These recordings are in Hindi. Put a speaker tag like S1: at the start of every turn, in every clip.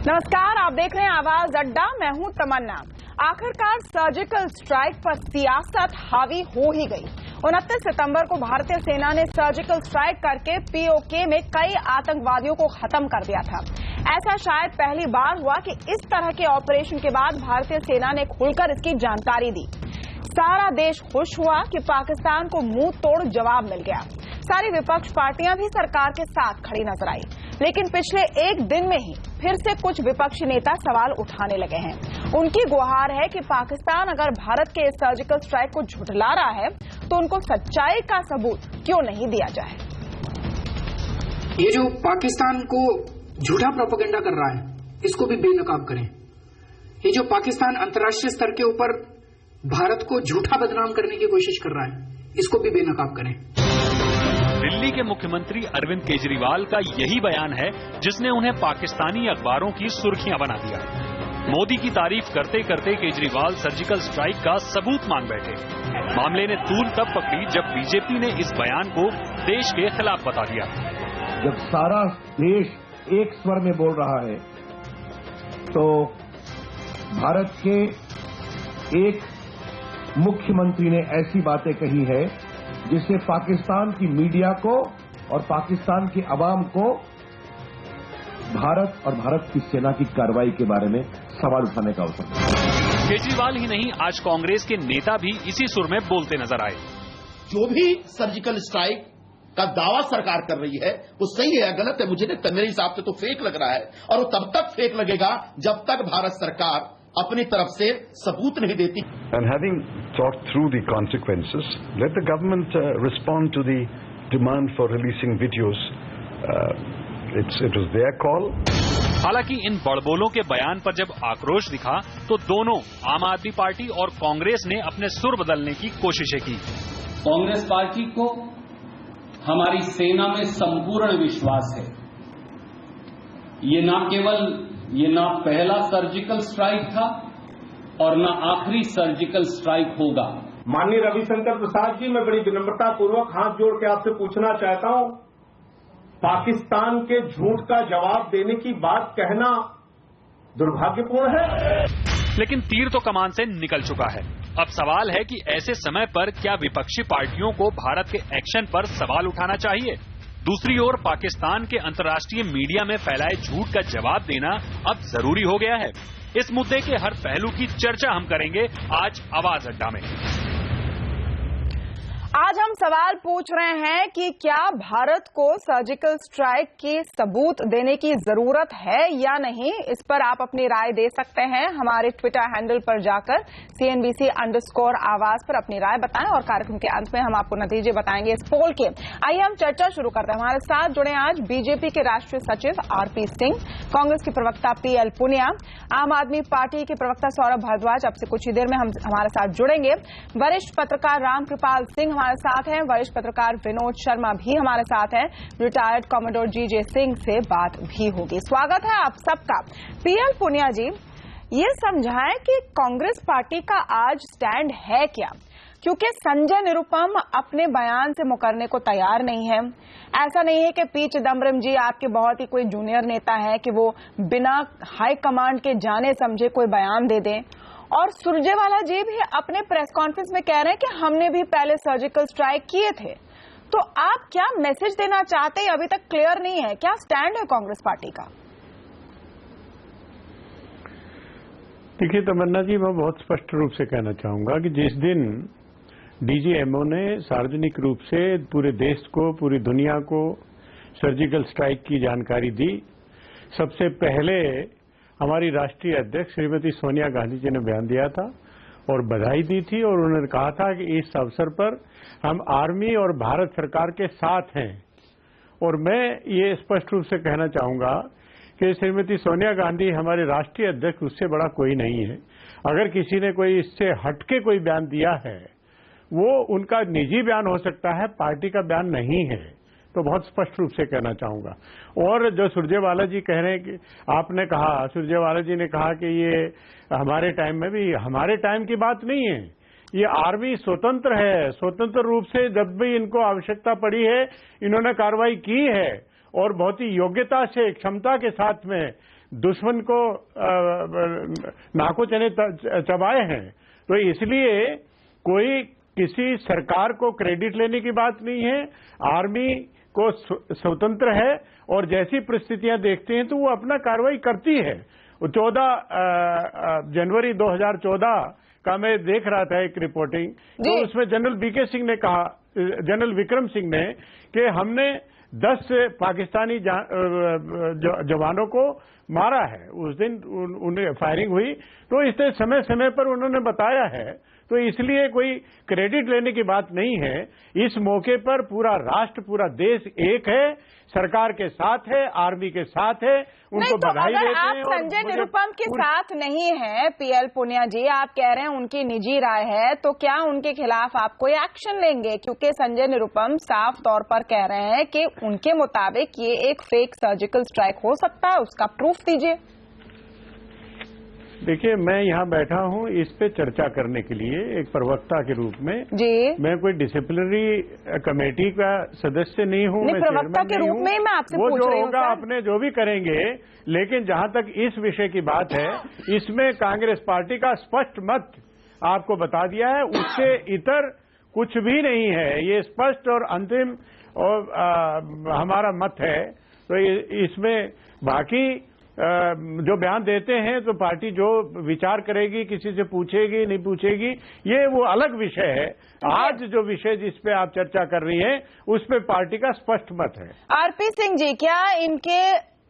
S1: नमस्कार, आप देख रहे हैं आवाज अड्डा। मैं हूं तमन्ना। आखिरकार सर्जिकल स्ट्राइक पर सियासत हावी हो ही गई। 29 सितंबर को भारतीय सेना ने सर्जिकल स्ट्राइक करके पीओके में कई आतंकवादियों को खत्म कर दिया था। ऐसा शायद पहली बार हुआ कि इस तरह के ऑपरेशन के बाद भारतीय सेना ने खुलकर इसकी जानकारी दी। सारा देश खुश हुआ कि पाकिस्तान को मुंह तोड़ जवाब मिल गया। सारी विपक्ष पार्टियां भी सरकार के साथ खड़ी नजर आई, लेकिन पिछले एक दिन में ही फिर से कुछ विपक्षी नेता सवाल उठाने लगे हैं। उनकी गुहार है कि पाकिस्तान अगर भारत के इस सर्जिकल स्ट्राइक को झुठला रहा है तो उनको सच्चाई का सबूत क्यों नहीं दिया जाए।
S2: ये जो पाकिस्तान को झूठा प्रोपेगेंडा कर रहा है, इसको भी बेनकाब करें। ये जो पाकिस्तान अंतर्राष्ट्रीय स्तर के ऊपर भारत को झूठा बदनाम करने की कोशिश कर रहा है, इसको भी बेनकाब करें।
S3: दिल्ली के मुख्यमंत्री अरविंद केजरीवाल का यही बयान है जिसने उन्हें पाकिस्तानी अखबारों की सुर्खियां बना दिया। मोदी की तारीफ करते करते केजरीवाल सर्जिकल स्ट्राइक का सबूत मांग बैठे। मामले ने तूल तब पकड़ी जब बीजेपी ने इस बयान को देश के खिलाफ बता दिया।
S4: जब सारा देश एक स्वर में बोल रहा है तो भारत के एक मुख्यमंत्री ने ऐसी बातें कही है जिससे पाकिस्तान की मीडिया को और पाकिस्तान की आवाम को भारत और भारत की सेना की कार्रवाई के बारे में सवाल उठाने का अवसर मिला।
S3: केजरीवाल ही नहीं, आज कांग्रेस के नेता भी इसी सुर में बोलते नजर आए।
S5: जो भी सर्जिकल स्ट्राइक का दावा सरकार कर रही है वो सही है या गलत है, मुझे नहीं, मेरे हिसाब से तो फेक लग रहा है। और वो तब तक फेक लगेगा जब तक भारत सरकार अपनी तरफ से सबूत नहीं देती।
S6: And having thought through the consequences, let the government respond to the demand for releasing videos. It was their call.
S3: हालांकि इन बड़बोलों के बयान पर जब आक्रोश दिखा तो दोनों आम आदमी पार्टी और कांग्रेस ने अपने सुर बदलने की कोशिशें की।
S7: कांग्रेस पार्टी को हमारी सेना में संपूर्ण विश्वास है। ये ना पहला सर्जिकल स्ट्राइक था और न आखिरी सर्जिकल स्ट्राइक होगा।
S8: माननीय रविशंकर प्रसाद जी, मैं बड़ी विनम्रता पूर्वक हाथ जोड़ के आपसे पूछना चाहता हूं, पाकिस्तान के झूठ का जवाब देने की बात कहना दुर्भाग्यपूर्ण है।
S3: लेकिन तीर तो कमान से निकल चुका है। अब सवाल है कि ऐसे समय पर क्या विपक्षी पार्टियों को भारत के एक्शन पर सवाल उठाना चाहिए। दूसरी ओर पाकिस्तान के अंतर्राष्ट्रीय मीडिया में फैलाए झूठ का जवाब देना अब जरूरी हो गया है। इस मुद्दे के हर पहलू की चर्चा हम करेंगे आज आवाज अड्डा में।
S1: आज हम सवाल पूछ रहे हैं कि क्या भारत को सर्जिकल स्ट्राइक की सबूत देने की जरूरत है या नहीं। इस पर आप अपनी राय दे सकते हैं। हमारे ट्विटर हैंडल पर जाकर CNBC_आवाज पर अपनी राय बताएं और कार्यक्रम के अंत में हम आपको नतीजे बताएंगे इस पोल के। आइए हम चर्चा शुरू करते हैं। हमारे साथ जुड़े आज बीजेपी के राष्ट्रीय सचिव RP सिंह, कांग्रेस की प्रवक्ता PL पुनिया, आम आदमी पार्टी के प्रवक्ता सौरभ भारद्वाज, अब से कुछ ही देर में हमारे साथ जुड़ेंगे। वरिष्ठ पत्रकार रामकृपाल सिंह हमारे साथ हैं, वरिष्ठ पत्रकार विनोद शर्मा भी हमारे साथ हैं, रिटायर्ड कॉमोडोर GJ सिंह से बात भी होगी। स्वागत है आप सबका। PL पुनिया जी, ये समझाएं कि कांग्रेस पार्टी का आज स्टैंड है क्या, क्योंकि संजय निरुपम अपने बयान से मुकरने को तैयार नहीं है। ऐसा नहीं है कि P चिदम्बरम जी आपके बहुत ही कोई जूनियर नेता है कि वो बिना हाई कमांड के जाने समझे कोई बयान दे दें। और सुरजेवाला जी भी अपने प्रेस कॉन्फ्रेंस में कह रहे हैं कि हमने भी पहले सर्जिकल स्ट्राइक किए थे। तो आप क्या मैसेज देना चाहते हैं, अभी तक क्लियर नहीं है। क्या स्टैंड है कांग्रेस पार्टी का?
S9: देखिए तमन्ना जी, मैं बहुत स्पष्ट रूप से कहना चाहूंगा कि जिस दिन DGMO ने सार्वजनिक रूप से पूरे देश को, पूरी दुनिया को सर्जिकल स्ट्राइक की जानकारी दी, सबसे पहले हमारी राष्ट्रीय अध्यक्ष श्रीमती सोनिया गांधी जी ने बयान दिया था और बधाई दी थी और उन्होंने कहा था कि इस अवसर पर हम आर्मी और भारत सरकार के साथ हैं। और मैं ये स्पष्ट रूप से कहना चाहूंगा कि श्रीमती सोनिया गांधी हमारे राष्ट्रीय अध्यक्ष, उससे बड़ा कोई नहीं है। अगर किसी ने कोई इससे हटके कोई बयान दिया है वो उनका निजी बयान हो सकता है, पार्टी का बयान नहीं है। तो बहुत स्पष्ट रूप से कहना चाहूंगा। और जो सुरजेवाला जी कह रहे हैं कि आपने कहा, सुरजेवाला जी ने कहा कि ये हमारे टाइम में भी, हमारे टाइम की बात नहीं है। ये आर्मी स्वतंत्र है, स्वतंत्र रूप से जब भी इनको आवश्यकता पड़ी है इन्होंने कार्रवाई की है और बहुत ही योग्यता से, क्षमता के साथ में दुश्मन को नाको चने चबाए हैं। तो इसलिए कोई किसी सरकार को क्रेडिट लेने की बात नहीं है। आर्मी को स्वतंत्र है और जैसी परिस्थितियां देखते हैं तो वो अपना कार्रवाई करती है। 14 जनवरी 2014 का मैं देख रहा था एक रिपोर्टिंग, तो उसमें जनरल बीके सिंह ने कहा, जनरल विक्रम सिंह ने, कि हमने 10 पाकिस्तानी जवानों को मारा है। उस दिन उन्हें फायरिंग हुई, तो इससे समय समय पर उन्होंने बताया है। तो इसलिए कोई क्रेडिट लेने की बात नहीं है। इस मौके पर पूरा राष्ट्र, पूरा देश एक है, सरकार के साथ है, आर्मी के साथ है, उनको बधाई देते हैं।
S1: आप संजय निरुपम के साथ नहीं है पीएल पुनिया जी, आप कह रहे हैं उनकी निजी राय है, तो क्या उनके खिलाफ आप कोई एक्शन लेंगे? क्योंकि संजय निरुपम साफ तौर पर कह रहे हैं कि उनके मुताबिक ये एक फेक सर्जिकल स्ट्राइक हो सकता है, उसका प्रूफ दीजिए।
S9: देखिए, मैं यहाँ बैठा हूँ इस पे चर्चा करने के लिए एक प्रवक्ता के रूप में
S1: जी।
S9: मैं कोई डिसिप्लिनरी कमेटी का सदस्य नहीं हूँ, मैं
S1: प्रवक्ता के रूप में मैं आपसे पूछ रही हूँ।
S9: वो जो होगा अपने जो भी करेंगे, लेकिन जहाँ तक इस विषय की बात है, इसमें कांग्रेस पार्टी का स्पष्ट मत आपको बता दिया है, उससे इतर कुछ भी नहीं है। ये स्पष्ट और अंतिम और हमारा मत है। तो इसमें बाकी जो बयान देते हैं तो पार्टी जो विचार करेगी, किसी से पूछेगी नहीं पूछेगी, ये वो अलग विषय है। आज जो विषय जिस पे आप चर्चा कर रही हैं, उस पे पार्टी का स्पष्ट मत है।
S1: आरपी सिंह जी, क्या इनके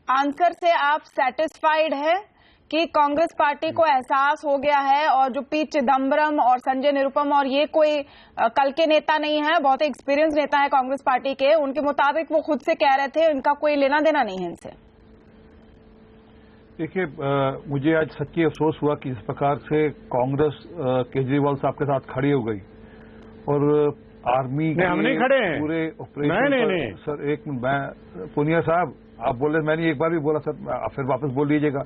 S1: आंसर से आप सेटिस्फाइड है कि कांग्रेस पार्टी को एहसास हो गया है और जो पी चिदम्बरम और संजय निरुपम और ये कोई कल के नेता नहीं है, बहुत एक्सपीरियंस नेता है कांग्रेस पार्टी के, उनके मुताबिक वो खुद से कह रहे थे इनका कोई लेना देना नहीं है इनसे?
S10: देखिए, मुझे आज सच्ची अफसोस हुआ कि इस प्रकार से कांग्रेस केजरीवाल साहब के साथ खड़ी हो गई और आर्मी के
S9: हम नहीं खड़े हैं
S10: पूरे ऑपरेशन
S9: नहीं।
S10: सर एक मिनट, मैं पुनिया साहब आप बोले, मैंने एक बार भी बोला सर, फिर वापस बोल लीजिएगा।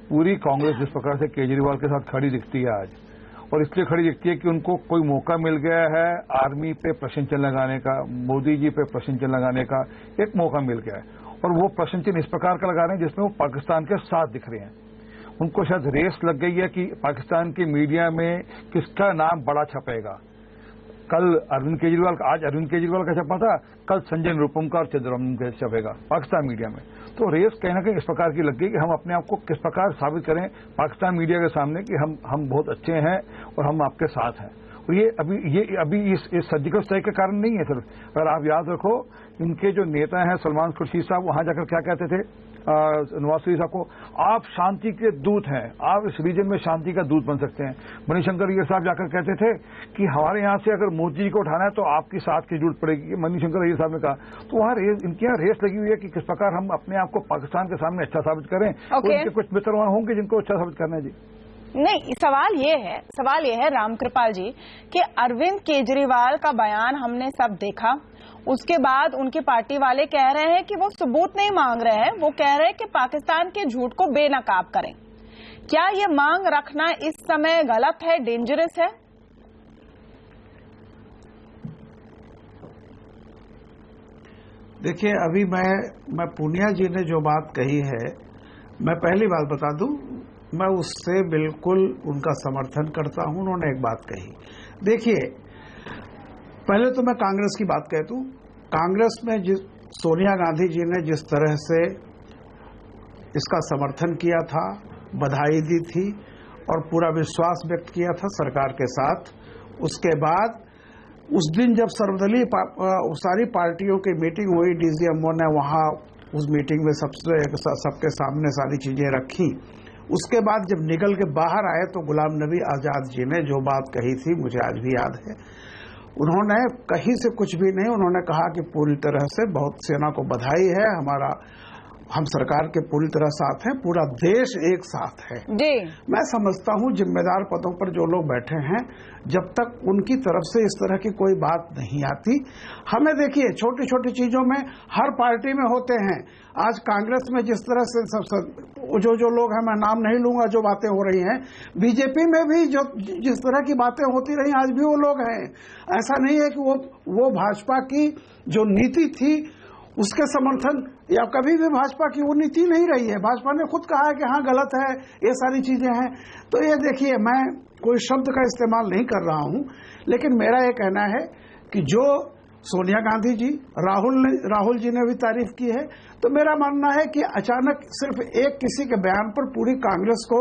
S10: पूरी कांग्रेस जिस प्रकार से केजरीवाल के साथ खड़ी दिखती है आज, और इसलिए खड़ी दिखती है कि उनको कोई मौका मिल गया है आर्मी पे प्रश्न चिन्ह लगाने का, मोदी जी पे प्रश्न चिन्ह लगाने का एक मौका मिल गया है। और वो प्रश्न चिन्ह इस प्रकार का लगा रहे हैं जिसमें वो पाकिस्तान के साथ दिख रहे हैं। उनको शायद रेस लग गई है कि पाकिस्तान की मीडिया में किसका नाम बड़ा छपेगा। कल अरविंद केजरीवाल का, आज अरविंद केजरीवाल का छपा था, कल संजय निरुपम का और चिदम्बरम का छपेगा पाकिस्तान मीडिया में। तो रेस कहीं ना कहीं इस प्रकार की लग गई कि हम अपने आप को किस प्रकार साबित करें पाकिस्तान मीडिया के सामने कि हम बहुत अच्छे हैं और हम आपके साथ हैं। और ये अभी इस सर्जिकल स्ट्राइक के कारण नहीं है सर। अगर आप याद रखो, इनके जो नेता हैं सलमान खुर्शीद साहब, वहां जाकर क्या कहते थे नवाज शरीफ साहब को, आप शांति के दूत हैं, आप इस रीजन में शांति का दूत बन सकते हैं। मणिशंकर अय्यर साहब जाकर कहते थे कि हमारे यहां से अगर मोदी जी को उठाना है तो आपकी साथ की जरूरत पड़ेगी, मणिशंकर अय्यर साहब ने कहा। तो वहां इनके यहाँ रेस लगी हुई है कि किस प्रकार हम अपने आप को पाकिस्तान के सामने अच्छा साबित करें। उनके कुछ मित्र वहां होंगे जिनको अच्छा साबित करना है। जी
S1: नहीं, सवाल ये है रामकृपाल जी कि अरविंद केजरीवाल का बयान हमने सब देखा, उसके बाद उनकी पार्टी वाले कह रहे हैं कि वो सबूत नहीं मांग रहे हैं, वो कह रहे हैं कि पाकिस्तान के झूठ को बेनकाब करें। क्या ये मांग रखना इस समय गलत है, डेंजरस है?
S11: देखिए, अभी मैं पुनिया जी ने जो बात कही है, मैं पहली बात बता दूं, मैं उससे बिल्कुल उनका समर्थन करता हूं। उन्होंने एक बात कही, देखिए पहले तो मैं कांग्रेस की बात कहता हूं। कांग्रेस में सोनिया गांधी जी ने जिस तरह से इसका समर्थन किया था, बधाई दी थी और पूरा विश्वास व्यक्त किया था सरकार के साथ, उसके बाद उस दिन जब सर्वदलीय सारी पार्टियों की मीटिंग हुई, डीजीएमओ ने वहां उस मीटिंग में सबके सामने सारी चीजें रखी। उसके बाद जब निकल के बाहर आए तो गुलाम नबी आजाद जी ने जो बात कही थी, मुझे आज भी याद है, उन्होंने कहीं से कुछ भी नहीं, उन्होंने कहा कि पूरी तरह से बहुत सेना को बधाई है, हम सरकार के पूरी तरह साथ हैं, पूरा देश एक साथ है।
S1: जी
S11: मैं समझता हूं जिम्मेदार पदों पर जो लोग बैठे हैं, जब तक उनकी तरफ से इस तरह की कोई बात नहीं आती, हमें देखिए छोटी छोटी चीजों में हर पार्टी में होते हैं। आज कांग्रेस में जिस तरह से जो लोग हैं, मैं नाम नहीं लूंगा, जो बातें हो रही हैं, बीजेपी में भी जिस तरह की बातें होती रही, आज भी वो लोग हैं। ऐसा नहीं है कि वो भाजपा की जो नीति थी उसके समर्थन या कभी भी भाजपा की वो नीति नहीं रही है। भाजपा ने खुद कहा है कि हाँ गलत है, ये सारी चीजें हैं। तो ये देखिए, मैं कोई शब्द का इस्तेमाल नहीं कर रहा हूं, लेकिन मेरा ये कहना है कि जो सोनिया गांधी जी, राहुल जी ने भी तारीफ की है, तो मेरा मानना है कि अचानक सिर्फ एक किसी के बयान पर पूरी कांग्रेस को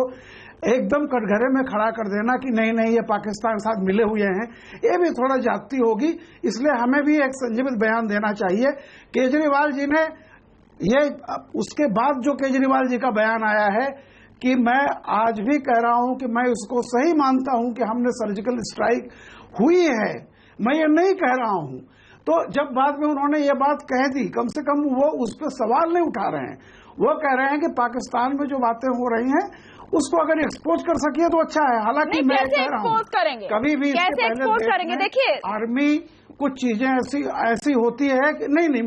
S11: एकदम कटघरे में खड़ा कर देना कि नहीं नहीं ये पाकिस्तान साथ मिले हुए हैं, ये भी थोड़ा जाती होगी। इसलिए हमें भी एक संजीवित बयान देना चाहिए। केजरीवाल जी ने ये, उसके बाद जो केजरीवाल जी का बयान आया है कि मैं आज भी कह रहा हूं कि मैं उसको सही मानता हूं कि हमने सर्जिकल स्ट्राइक हुई है, मैं ये नहीं कह रहा हूं। तो जब बाद में उन्होंने ये बात कह दी, कम से कम वो उस पर सवाल नहीं उठा रहे हैं। वो कह रहे हैं कि पाकिस्तान में जो बातें हो रही हैं उसको अगर एक्सपोज कर सकिए तो अच्छा है। हालांकि मैं कह रहा हूं कभी भी
S1: कैसे एक्सपोज करेंगे? देखिए,
S11: आर्मी कुछ चीजें ऐसी होती है कि नहीं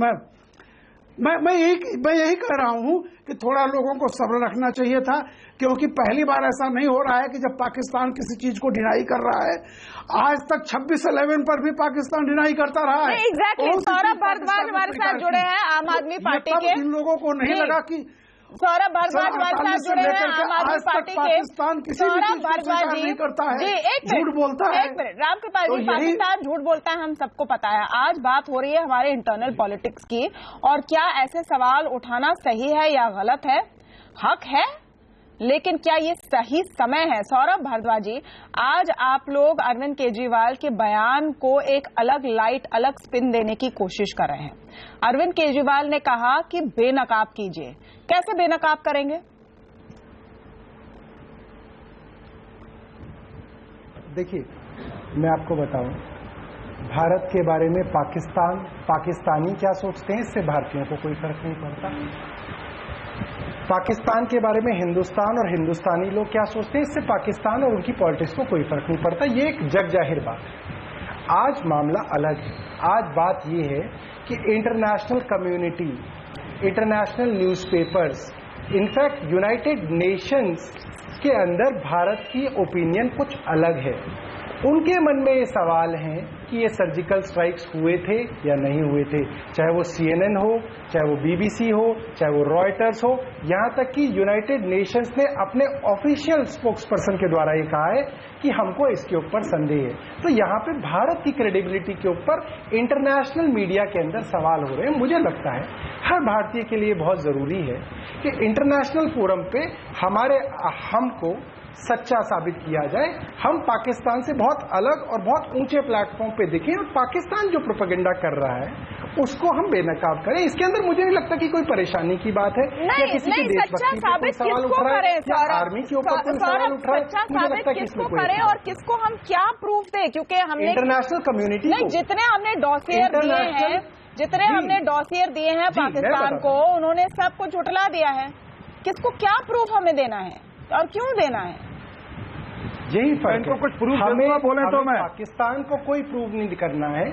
S11: मैं यही कह रहा हूं कि थोड़ा लोगों को सब्र रखना चाहिए था, क्योंकि पहली बार ऐसा नहीं हो रहा है कि जब पाकिस्तान किसी चीज को डिनाई कर रहा है। आज तक 26/11 पर भी पाकिस्तान डिनाई करता रहा है।
S1: एग्जैक्टली। सौरभ भारद्वाज हमारे साथ जुड़े हैं आम आदमी पार्टी के।
S11: इन लोगों को नहीं लगा कि
S1: सौरभ भारद्वाज हमारे साथ जुड़े हैं आम आदमी पार्टी के। सौरभ भारद्वाज जी
S11: झूठ बोलता है।
S1: एक मिनट, रामकृपाल जी, पाकिस्तान झूठ बोलता है, हम सबको पता है। आज बात हो रही है हमारे इंटरनल पॉलिटिक्स की, और क्या ऐसे सवाल उठाना सही है या गलत है? हक है, लेकिन क्या ये सही समय है? सौरभ भारद्वाज जी, आज आप लोग अरविंद केजरीवाल के बयान को एक अलग लाइट, अलग स्पिन देने की कोशिश कर रहे हैं। अरविंद केजरीवाल ने कहा कि बेनकाब कीजिए। कैसे बेनकाब करेंगे?
S12: देखिए, मैं आपको बताऊं, भारत के बारे में पाकिस्तानी क्या सोचते हैं, इससे भारतीयों को कोई फर्क नहीं पड़ता। पाकिस्तान के बारे में हिंदुस्तान और हिंदुस्तानी लोग क्या सोचते हैं, इससे पाकिस्तान और उनकी पॉलिटिक्स को कोई फर्क नहीं पड़ता। ये एक जग जाहिर बात है। आज मामला अलग है। आज बात ये है कि international community, international newspapers, in fact United Nations के अंदर भारत की ओपिनियन कुछ अलग है। उनके मन में ये सवाल है कि ये सर्जिकल स्ट्राइक्स हुए थे या नहीं हुए थे, चाहे वो CNN हो, चाहे वो BBC हो, चाहे वो रॉयटर्स हो, यहाँ तक कि यूनाइटेड नेशंस ने अपने ऑफिशियल स्पोक्सपर्सन के द्वारा ये कहा है कि हमको इसके ऊपर संदेह है। तो यहाँ पे भारत की क्रेडिबिलिटी के ऊपर इंटरनेशनल मीडिया के अंदर सवाल हो रहे हैं। मुझे लगता है हर भारतीय के लिए बहुत जरूरी है कि इंटरनेशनल फोरम पे हमको सच्चा साबित किया जाए। हम पाकिस्तान से बहुत अलग और बहुत ऊंचे प्लेटफॉर्म पे दिखें, और पाकिस्तान जो प्रोपेगेंडा कर रहा है उसको हम बेनकाब करें। इसके अंदर मुझे नहीं लगता कि कोई परेशानी की बात है, या किसी के देशभक्ति पे कोई सवाल उठ रहा है, या आर्मी के ऊपर कोई सवाल उठ रहा है। मुझे लगता है कि इसमें कोई
S1: करें, और किसको हम क्या प्रूफ दें, क्योंकि हमने
S12: इंटरनेशनल कम्युनिटी
S1: जितने हमने डॉसियर दिए हैं पाकिस्तान को, उन्होंने सबको झुठला दिया है। किसको क्या प्रूफ हमें देना है और क्यों देना है?
S12: यही फर्क है।
S10: कुछ प्रूफ बोले तो मैं
S12: पाकिस्तान को कोई प्रूव नहीं करना है,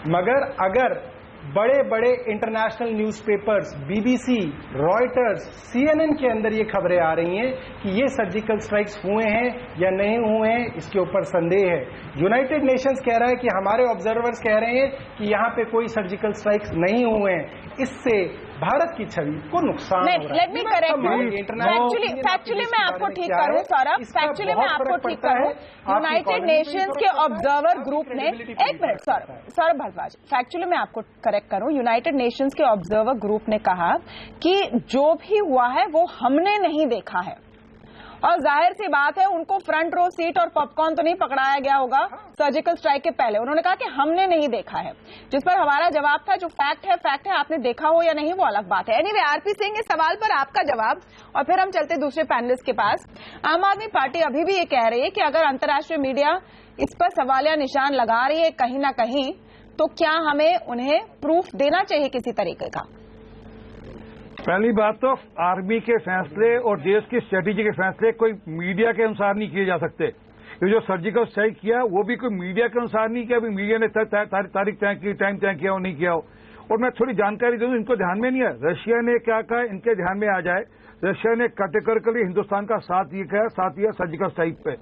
S12: मगर अगर बड़े बड़े international newspapers, BBC, Reuters, CNN के अंदर ये खबरें आ रही हैं कि ये सर्जिकल स्ट्राइक्स हुए हैं या नहीं हुए हैं, इसके ऊपर संदेह है। यूनाइटेड नेशंस कह रहा है कि हमारे ऑब्जर्वर्स कह रहे हैं कि यहाँ पे कोई सर्जिकल स्ट्राइक्स नहीं हुए हैं। इससे भारत की छवि को नुकसान हो रहा है।
S1: लेट मी करेक्ट, फैक्चुअली मैं आपको ठीक करूं सौरभ, फैक्चुअली मैं आपको ठीक करूं। यूनाइटेड नेशंस के ऑब्जर्वर ग्रुप ने, एक मिनट सौरभ भारद्वाज, फैक्चुअली मैं आपको करेक्ट करूं, यूनाइटेड नेशंस के ऑब्जर्वर ग्रुप ने कहा कि जो भी हुआ है वो हमने नहीं देखा है, और जाहिर सी बात है उनको फ्रंट रो सीट और पॉपकॉर्न तो नहीं पकड़ाया गया होगा सर्जिकल स्ट्राइक के पहले। उन्होंने कहा कि हमने नहीं देखा है, जिस पर हमारा जवाब था जो फैक्ट है, आपने देखा हो या नहीं वो अलग बात है। एनीवे, आरपी सिंह, इस सवाल पर आपका जवाब, और फिर हम चलते दूसरे पैनलिस्ट के पास। आम आदमी पार्टी अभी भी ये कह रही है कि अगर अंतर्राष्ट्रीय मीडिया इस पर सवालिया निशान लगा रही है कहीं ना कहीं, तो क्या हमें उन्हें प्रूफ देना चाहिए किसी तरीके का?
S10: पहली बात तो आर्मी के फैसले और देश की स्ट्रेटेजी के फैसले कोई मीडिया के अनुसार नहीं किए जा सकते। ये जो सर्जिकल स्ट्राइक किया वो भी कोई मीडिया के अनुसार नहीं किया, अभी मीडिया ने तारीख तय की, टाइम तय किया हो नहीं किया हो। और मैं थोड़ी जानकारी दूं, इनको ध्यान में नहीं है रशिया ने क्या कहा, इनके ध्यान में आ जाए। रशिया ने कैटेगोरिकली हिंदुस्तान का साथ दिया सर्जिकल स्ट्राइक पे।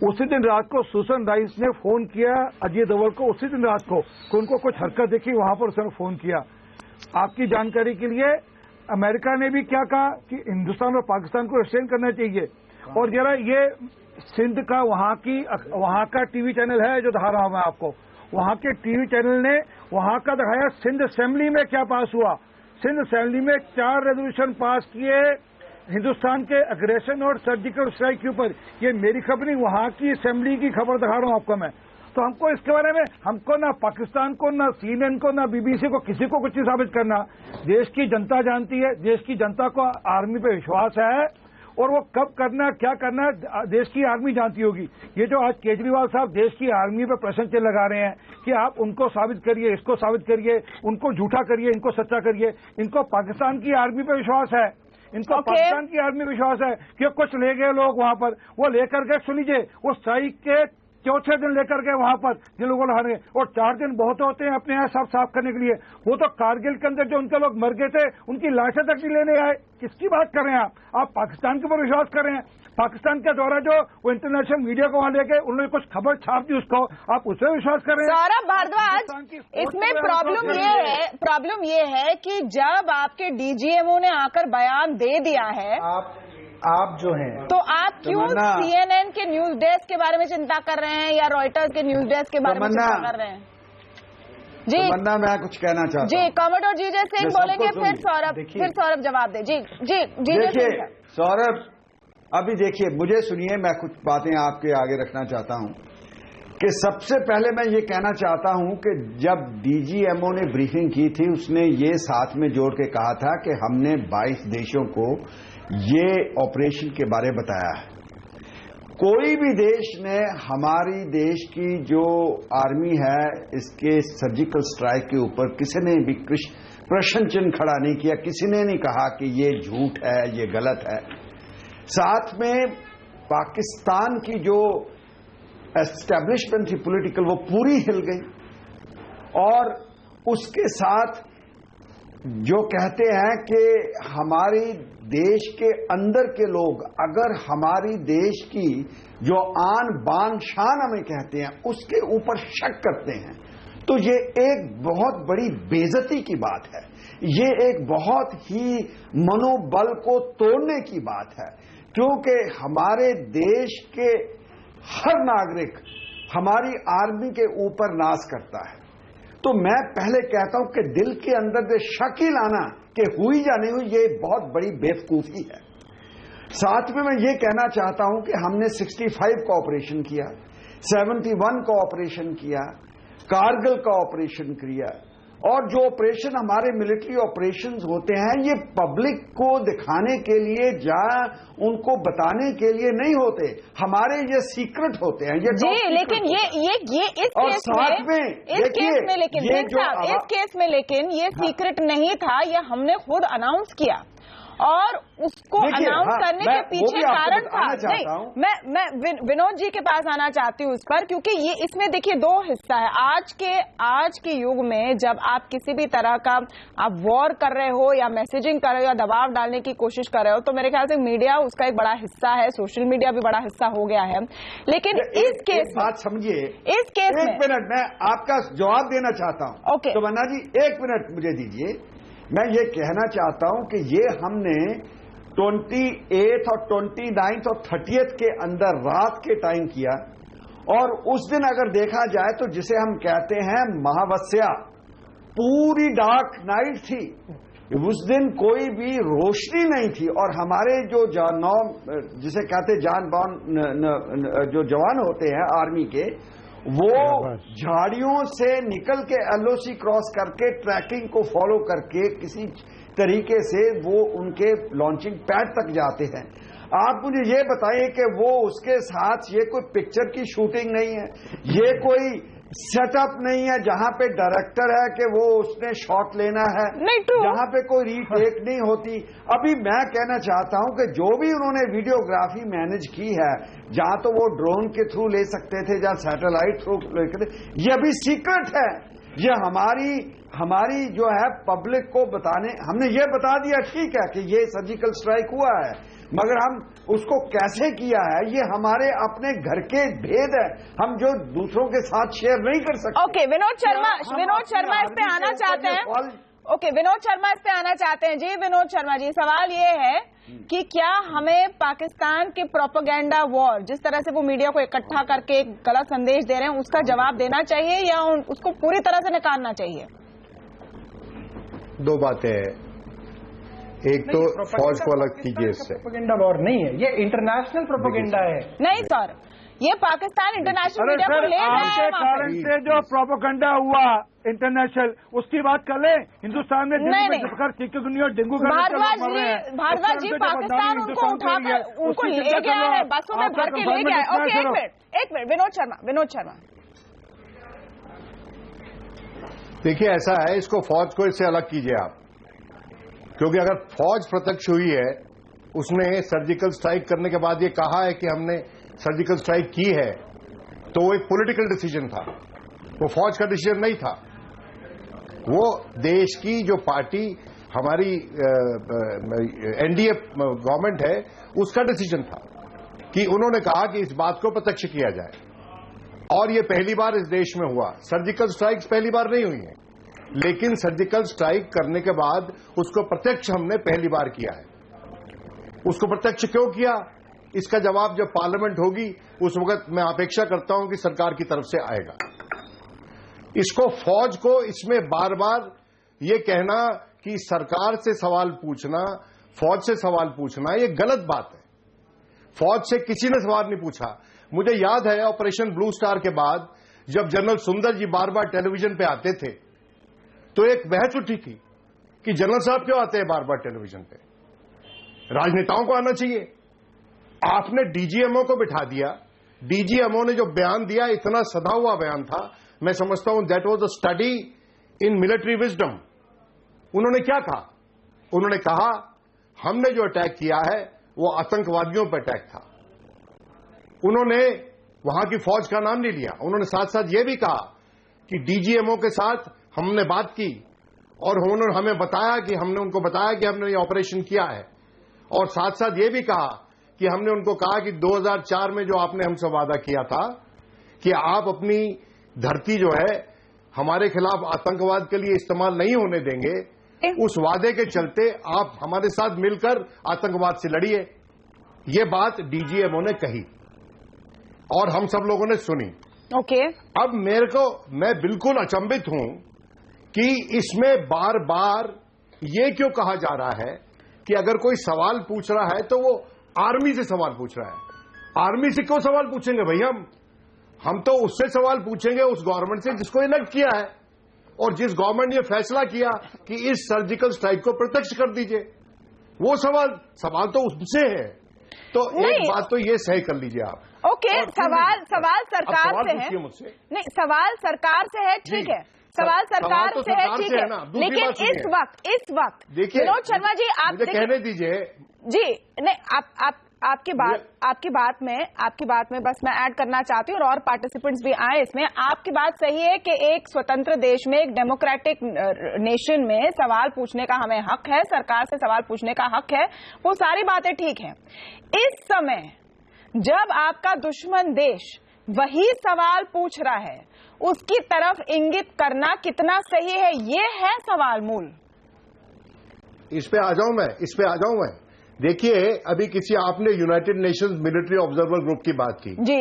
S10: उसी दिन रात को सुसन राइस ने फोन किया अजय दोवल को, उसी दिन रात को उनको कुछ हरकत देखी, वहां पर उसने फोन किया। आपकी जानकारी के लिए अमेरिका ने भी क्या कहा कि हिंदुस्तान और पाकिस्तान को रिस्ट्रेन करना चाहिए। और जरा ये सिंध का वहां का टीवी चैनल है जो दिखा रहा हूं मैं आपको, वहां के टीवी चैनल ने वहां का दिखाया सिंध असेंबली में क्या पास हुआ। सिंध असेंबली में 4 रेजोल्यूशन पास किए हिंदुस्तान के अग्रेशन और सर्जिकल स्ट्राइक के ऊपर। ये मेरी खबर नहीं, वहां की असेंबली की खबर दिखा रहा हूं आपको मैं। तो हमको इसके बारे में, हमको ना पाकिस्तान को, ना CNN को, ना BBC को, किसी को कुछ नहीं साबित करना। देश की जनता जानती है, देश की जनता को आर्मी पे विश्वास है और वो कब करना क्या करना देश की आर्मी जानती होगी। ये जो आज केजरीवाल साहब देश की आर्मी पे प्रश्न लगा रहे हैं कि आप उनको साबित करिए, इसको साबित करिए, उनको झूठा करिए, इनको सच्चा करिए, इनको पाकिस्तान की आर्मी पे विश्वास है, इनको पाकिस्तान की आर्मी विश्वास है कि कुछ ले गए लोग वहां पर, वो लेकर के, सुन लीजिए, वो स्ट्राइक के चौथे दिन लेकर गए वहां पर जिन लोगों ने, और 4 दिन बहुत होते हैं अपने यहाँ सब साफ करने के लिए। वो तो कारगिल के अंदर जो उनके लोग मर गए थे उनकी लाशें तक नहीं लेने आए। किसकी बात कर रहे हैं आप पाकिस्तान के ऊपर विश्वास कर रहे हैं। पाकिस्तान के द्वारा जो वो इंटरनेशनल मीडिया को वहां लेके उन्होंने कुछ खबर छाप दी, उसको आप उससे विश्वास कर रहे हैं।
S1: सौरभ भारद्वाज, इसमें प्रॉब्लम ये है कि जब आपके DGMO ने आकर बयान दे दिया है,
S12: आप जो हैं,
S1: तो आप क्यों CNN के न्यूज डेस्क के बारे में चिंता कर रहे हैं या रॉयटर्स के न्यूज डेस्क के बारे में चिंता कर रहे हैं? जी
S13: तमन्ना, मैं कुछ कहना चाहता हूं।
S1: जी, कॉमोडोर जीजे सिंह बोलेंगे, फिर सौरभ जवाब दे। जी
S13: देखिए सौरभ, अभी देखिए, मुझे सुनिए, मैं कुछ बातें आपके आगे रखना चाहता हूं कि सबसे पहले मैं ये कहना चाहता हूं कि जब DGMO ने ब्रीफिंग की थी, उसने ये साथ में जोड़ के कहा था कि हमने 22 देशों को ये ऑपरेशन के बारे में बताया है। कोई भी देश ने हमारी देश की जो आर्मी है इसके सर्जिकल स्ट्राइक के ऊपर किसी ने भी प्रश्न चिन्ह खड़ा नहीं किया, किसी ने नहीं कहा कि ये झूठ है, ये गलत है। साथ में पाकिस्तान की जो एस्टेब्लिशमेंट थी पॉलिटिकल, वो पूरी हिल गई। और उसके साथ जो कहते हैं कि हमारी देश के अंदर के लोग अगर हमारी देश की जो आन बान शान हमें कहते हैं उसके ऊपर शक करते हैं, तो ये एक बहुत बड़ी बेइज्जती की बात है। ये एक बहुत ही मनोबल को तोड़ने की बात है, क्योंकि हमारे देश के हर नागरिक हमारी आर्मी के ऊपर नाज करता है। तो मैं पहले कहता हूं कि दिल के अंदर जो शक ही लाना कि हुई या नहीं हुई, ये बहुत बड़ी बेवकूफी है। साथ में मैं ये कहना चाहता हूं कि हमने 65 का ऑपरेशन किया, 71 का ऑपरेशन किया, कारगिल का ऑपरेशन किया, और जो ऑपरेशन हमारे मिलिट्री ऑपरेशंस होते हैं ये पब्लिक को दिखाने के लिए या उनको बताने के लिए नहीं होते, हमारे ये सीक्रेट होते हैं। ये
S1: जी, लेकिन ये इस केस में लेकिन ये सीक्रेट नहीं था, ये हमने खुद अनाउंस किया और उसको अनाउंस करने के पीछे कारण था। नहीं, मैं विनोद जी के पास आना चाहती हूँ इस पर, क्योंकि ये इसमें देखिए 2 हिस्सा है। आज के युग में जब आप किसी भी तरह का आप वॉर कर रहे हो या मैसेजिंग कर रहे हो या दबाव डालने की कोशिश कर रहे हो, तो मेरे ख्याल से मीडिया उसका एक बड़ा हिस्सा है, सोशल मीडिया भी बड़ा हिस्सा हो गया है। लेकिन इस केस में
S13: बात समझिए,
S1: इस केस में
S13: 1 मिनट मैं आपका जवाब देना चाहता हूँ।
S1: ओके,
S13: तो मन्ना जी 1 मिनट मुझे दीजिए। मैं ये कहना चाहता हूं कि ये हमने 28 और 29 और 30 के अंदर रात के टाइम किया, और उस दिन अगर देखा जाए तो जिसे हम कहते हैं महावस्या, पूरी डार्क नाइट थी। उस दिन कोई भी रोशनी नहीं थी, और हमारे जो जिसे कहते जो जवान होते हैं आर्मी के, वो झाड़ियों से निकल के LOC क्रॉस करके ट्रैकिंग को फॉलो करके किसी तरीके से वो उनके लॉन्चिंग पैड तक जाते हैं। आप मुझे ये बताइए कि वो उसके साथ ये कोई पिक्चर की शूटिंग नहीं है, ये कोई सेटअप नहीं है जहां पे डायरेक्टर है कि वो उसने शॉट लेना है, जहां पे कोई रीटेक नहीं होती। अभी मैं कहना चाहता हूं कि जो भी उन्होंने वीडियोग्राफी मैनेज की है, जहां तो वो ड्रोन के थ्रू ले सकते थे, जहां सैटेलाइट थ्रू लेते थे, ये अभी सीक्रेट है। ये हमारी जो है पब्लिक को बताने, हमने ये बता दिया ठीक है कि ये सर्जिकल स्ट्राइक हुआ है, मगर हम उसको कैसे किया है ये हमारे अपने घर के भेद है, हम जो दूसरों के साथ शेयर नहीं कर सकते।
S1: ओके, विनोद शर्मा इस पे आना चाहते हैं। ओके, विनोद शर्मा इस पे आना चाहते हैं। जी विनोद शर्मा जी, सवाल ये है कि क्या हमें पाकिस्तान के प्रोपेगेंडा वॉर, जिस तरह से वो मीडिया को इकट्ठा करके एक गलत संदेश दे रहे हैं, उसका जवाब देना चाहिए या उसको पूरी तरह से नकारना चाहिए?
S14: दो बातें हैं, एक तो फौज को अलग कीजिए इससे।
S12: प्रोपेगेंडा वॉर नहीं है, ये इंटरनेशनल प्रोपेगेंडा है।
S1: नहीं सर, ये पाकिस्तान इंटरनेशनल मीडिया को ले रहा है।
S10: कारण से जो प्रोपेगेंडा हुआ इंटरनेशनल, उसकी बात कर ले। हिंदुस्तान में चिकनगुनिया और डेंगू
S1: भारद्वाज जी, पाकिस्तान उनको उठाकर उनको ले गया है, बसों में भर के ले गया है। ओके, एक मिनट विनोद शर्मा।
S14: देखिए ऐसा है, इसको फौज को इससे अलग कीजिए आप, क्योंकि अगर फौज प्रत्यक्ष हुई है, उसने सर्जिकल स्ट्राइक करने के बाद ये कहा है कि हमने सर्जिकल स्ट्राइक की है, तो वो एक पॉलिटिकल डिसीजन था, वो फौज का डिसीजन नहीं था। वो देश की जो पार्टी हमारी एनडीए गवर्नमेंट है, उसका डिसीजन था कि उन्होंने कहा कि इस बात को प्रत्यक्ष किया जाए। और ये पहली बार इस देश में हुआ। सर्जिकल स्ट्राइक्स पहली बार नहीं हुई हैं, लेकिन सर्जिकल स्ट्राइक करने के बाद उसको प्रत्यक्ष हमने पहली बार किया है। उसको प्रत्यक्ष क्यों किया, इसका जवाब जब पार्लियामेंट होगी उस वक्त मैं अपेक्षा करता हूं कि सरकार की तरफ से आएगा। इसको फौज को इसमें बार बार ये कहना कि सरकार से सवाल पूछना, फौज से सवाल पूछना, ये गलत बात है। फौज से किसी ने सवाल नहीं पूछा। मुझे याद है ऑपरेशन ब्लू स्टार के बाद जब जनरल सुंदर जी बार बार टेलीविजन पे आते थे, तो एक बहस उठी थी कि जनरल साहब क्यों आते हैं बार बार टेलीविजन पे, राजनेताओं को आना चाहिए। आपने डीजीएमओ को बिठा दिया। डीजीएमओ ने जो बयान दिया, इतना सधा हुआ बयान था, मैं समझता हूं that was a study in military wisdom. उन्होंने क्या कहा? उन्होंने कहा हमने जो अटैक किया है वो आतंकवादियों पर अटैक था। उन्होंने वहां की फौज का नाम नहीं लिया। उन्होंने साथ साथ यह भी कहा कि डीजीएमओ के साथ हमने बात की और उन्होंने हमें बताया कि हमने उनको बताया कि हमने ये ऑपरेशन किया है। और साथ साथ ये भी कहा कि हमने उनको कहा कि 2004 में जो आपने हमसे वादा किया था कि आप अपनी धरती जो है हमारे खिलाफ आतंकवाद के लिए इस्तेमाल नहीं होने देंगे, उस वादे के चलते आप हमारे साथ मिलकर आतंकवाद से लड़िए। ये बात डीजीएमओ ने कही और हम सब लोगों ने सुनी।
S1: ओके।
S14: अब मैं बिल्कुल अचंभित हूं कि इसमें बार बार ये क्यों कहा जा रहा है कि अगर कोई सवाल पूछ रहा है तो वो आर्मी से सवाल पूछ रहा है। आर्मी से क्यों सवाल पूछेंगे भाई? हम तो उससे सवाल पूछेंगे, उस गवर्नमेंट से जिसको इलेक्ट किया है और जिस गवर्नमेंट ने फैसला किया कि इस सर्जिकल स्ट्राइक को प्रत्यक्ष कर दीजिए। वो सवाल तो उससे है। तो एक बात तो ये सही कर लीजिए आप।
S1: ओके, सवाल सरकार से है।
S14: मुझसे
S1: नहीं, सवाल सरकार से है, ठीक है, सवाल सरकार से है, ठीक है, लेकिन इस वक्त देखिए विनोद शर्मा जी, आप
S14: कहने दीजिए
S1: जी। नहीं, आपकी बात में बस मैं ऐड करना चाहती हूँ और पार्टिसिपेंट्स भी आए इसमें। आपकी बात सही है कि एक स्वतंत्र देश में, एक डेमोक्रेटिक नेशन में सवाल पूछने का हमें हक है, सरकार से सवाल पूछने का हक है, वो सारी बातें ठीक हैं। इस समय जब आपका दुश्मन देश वही सवाल पूछ रहा है, उसकी तरफ इंगित करना कितना सही है, ये है सवाल मूल।
S14: इस पे आ जाऊं मैं। देखिए, अभी आपने United Nations military observer group की बात की
S1: जी।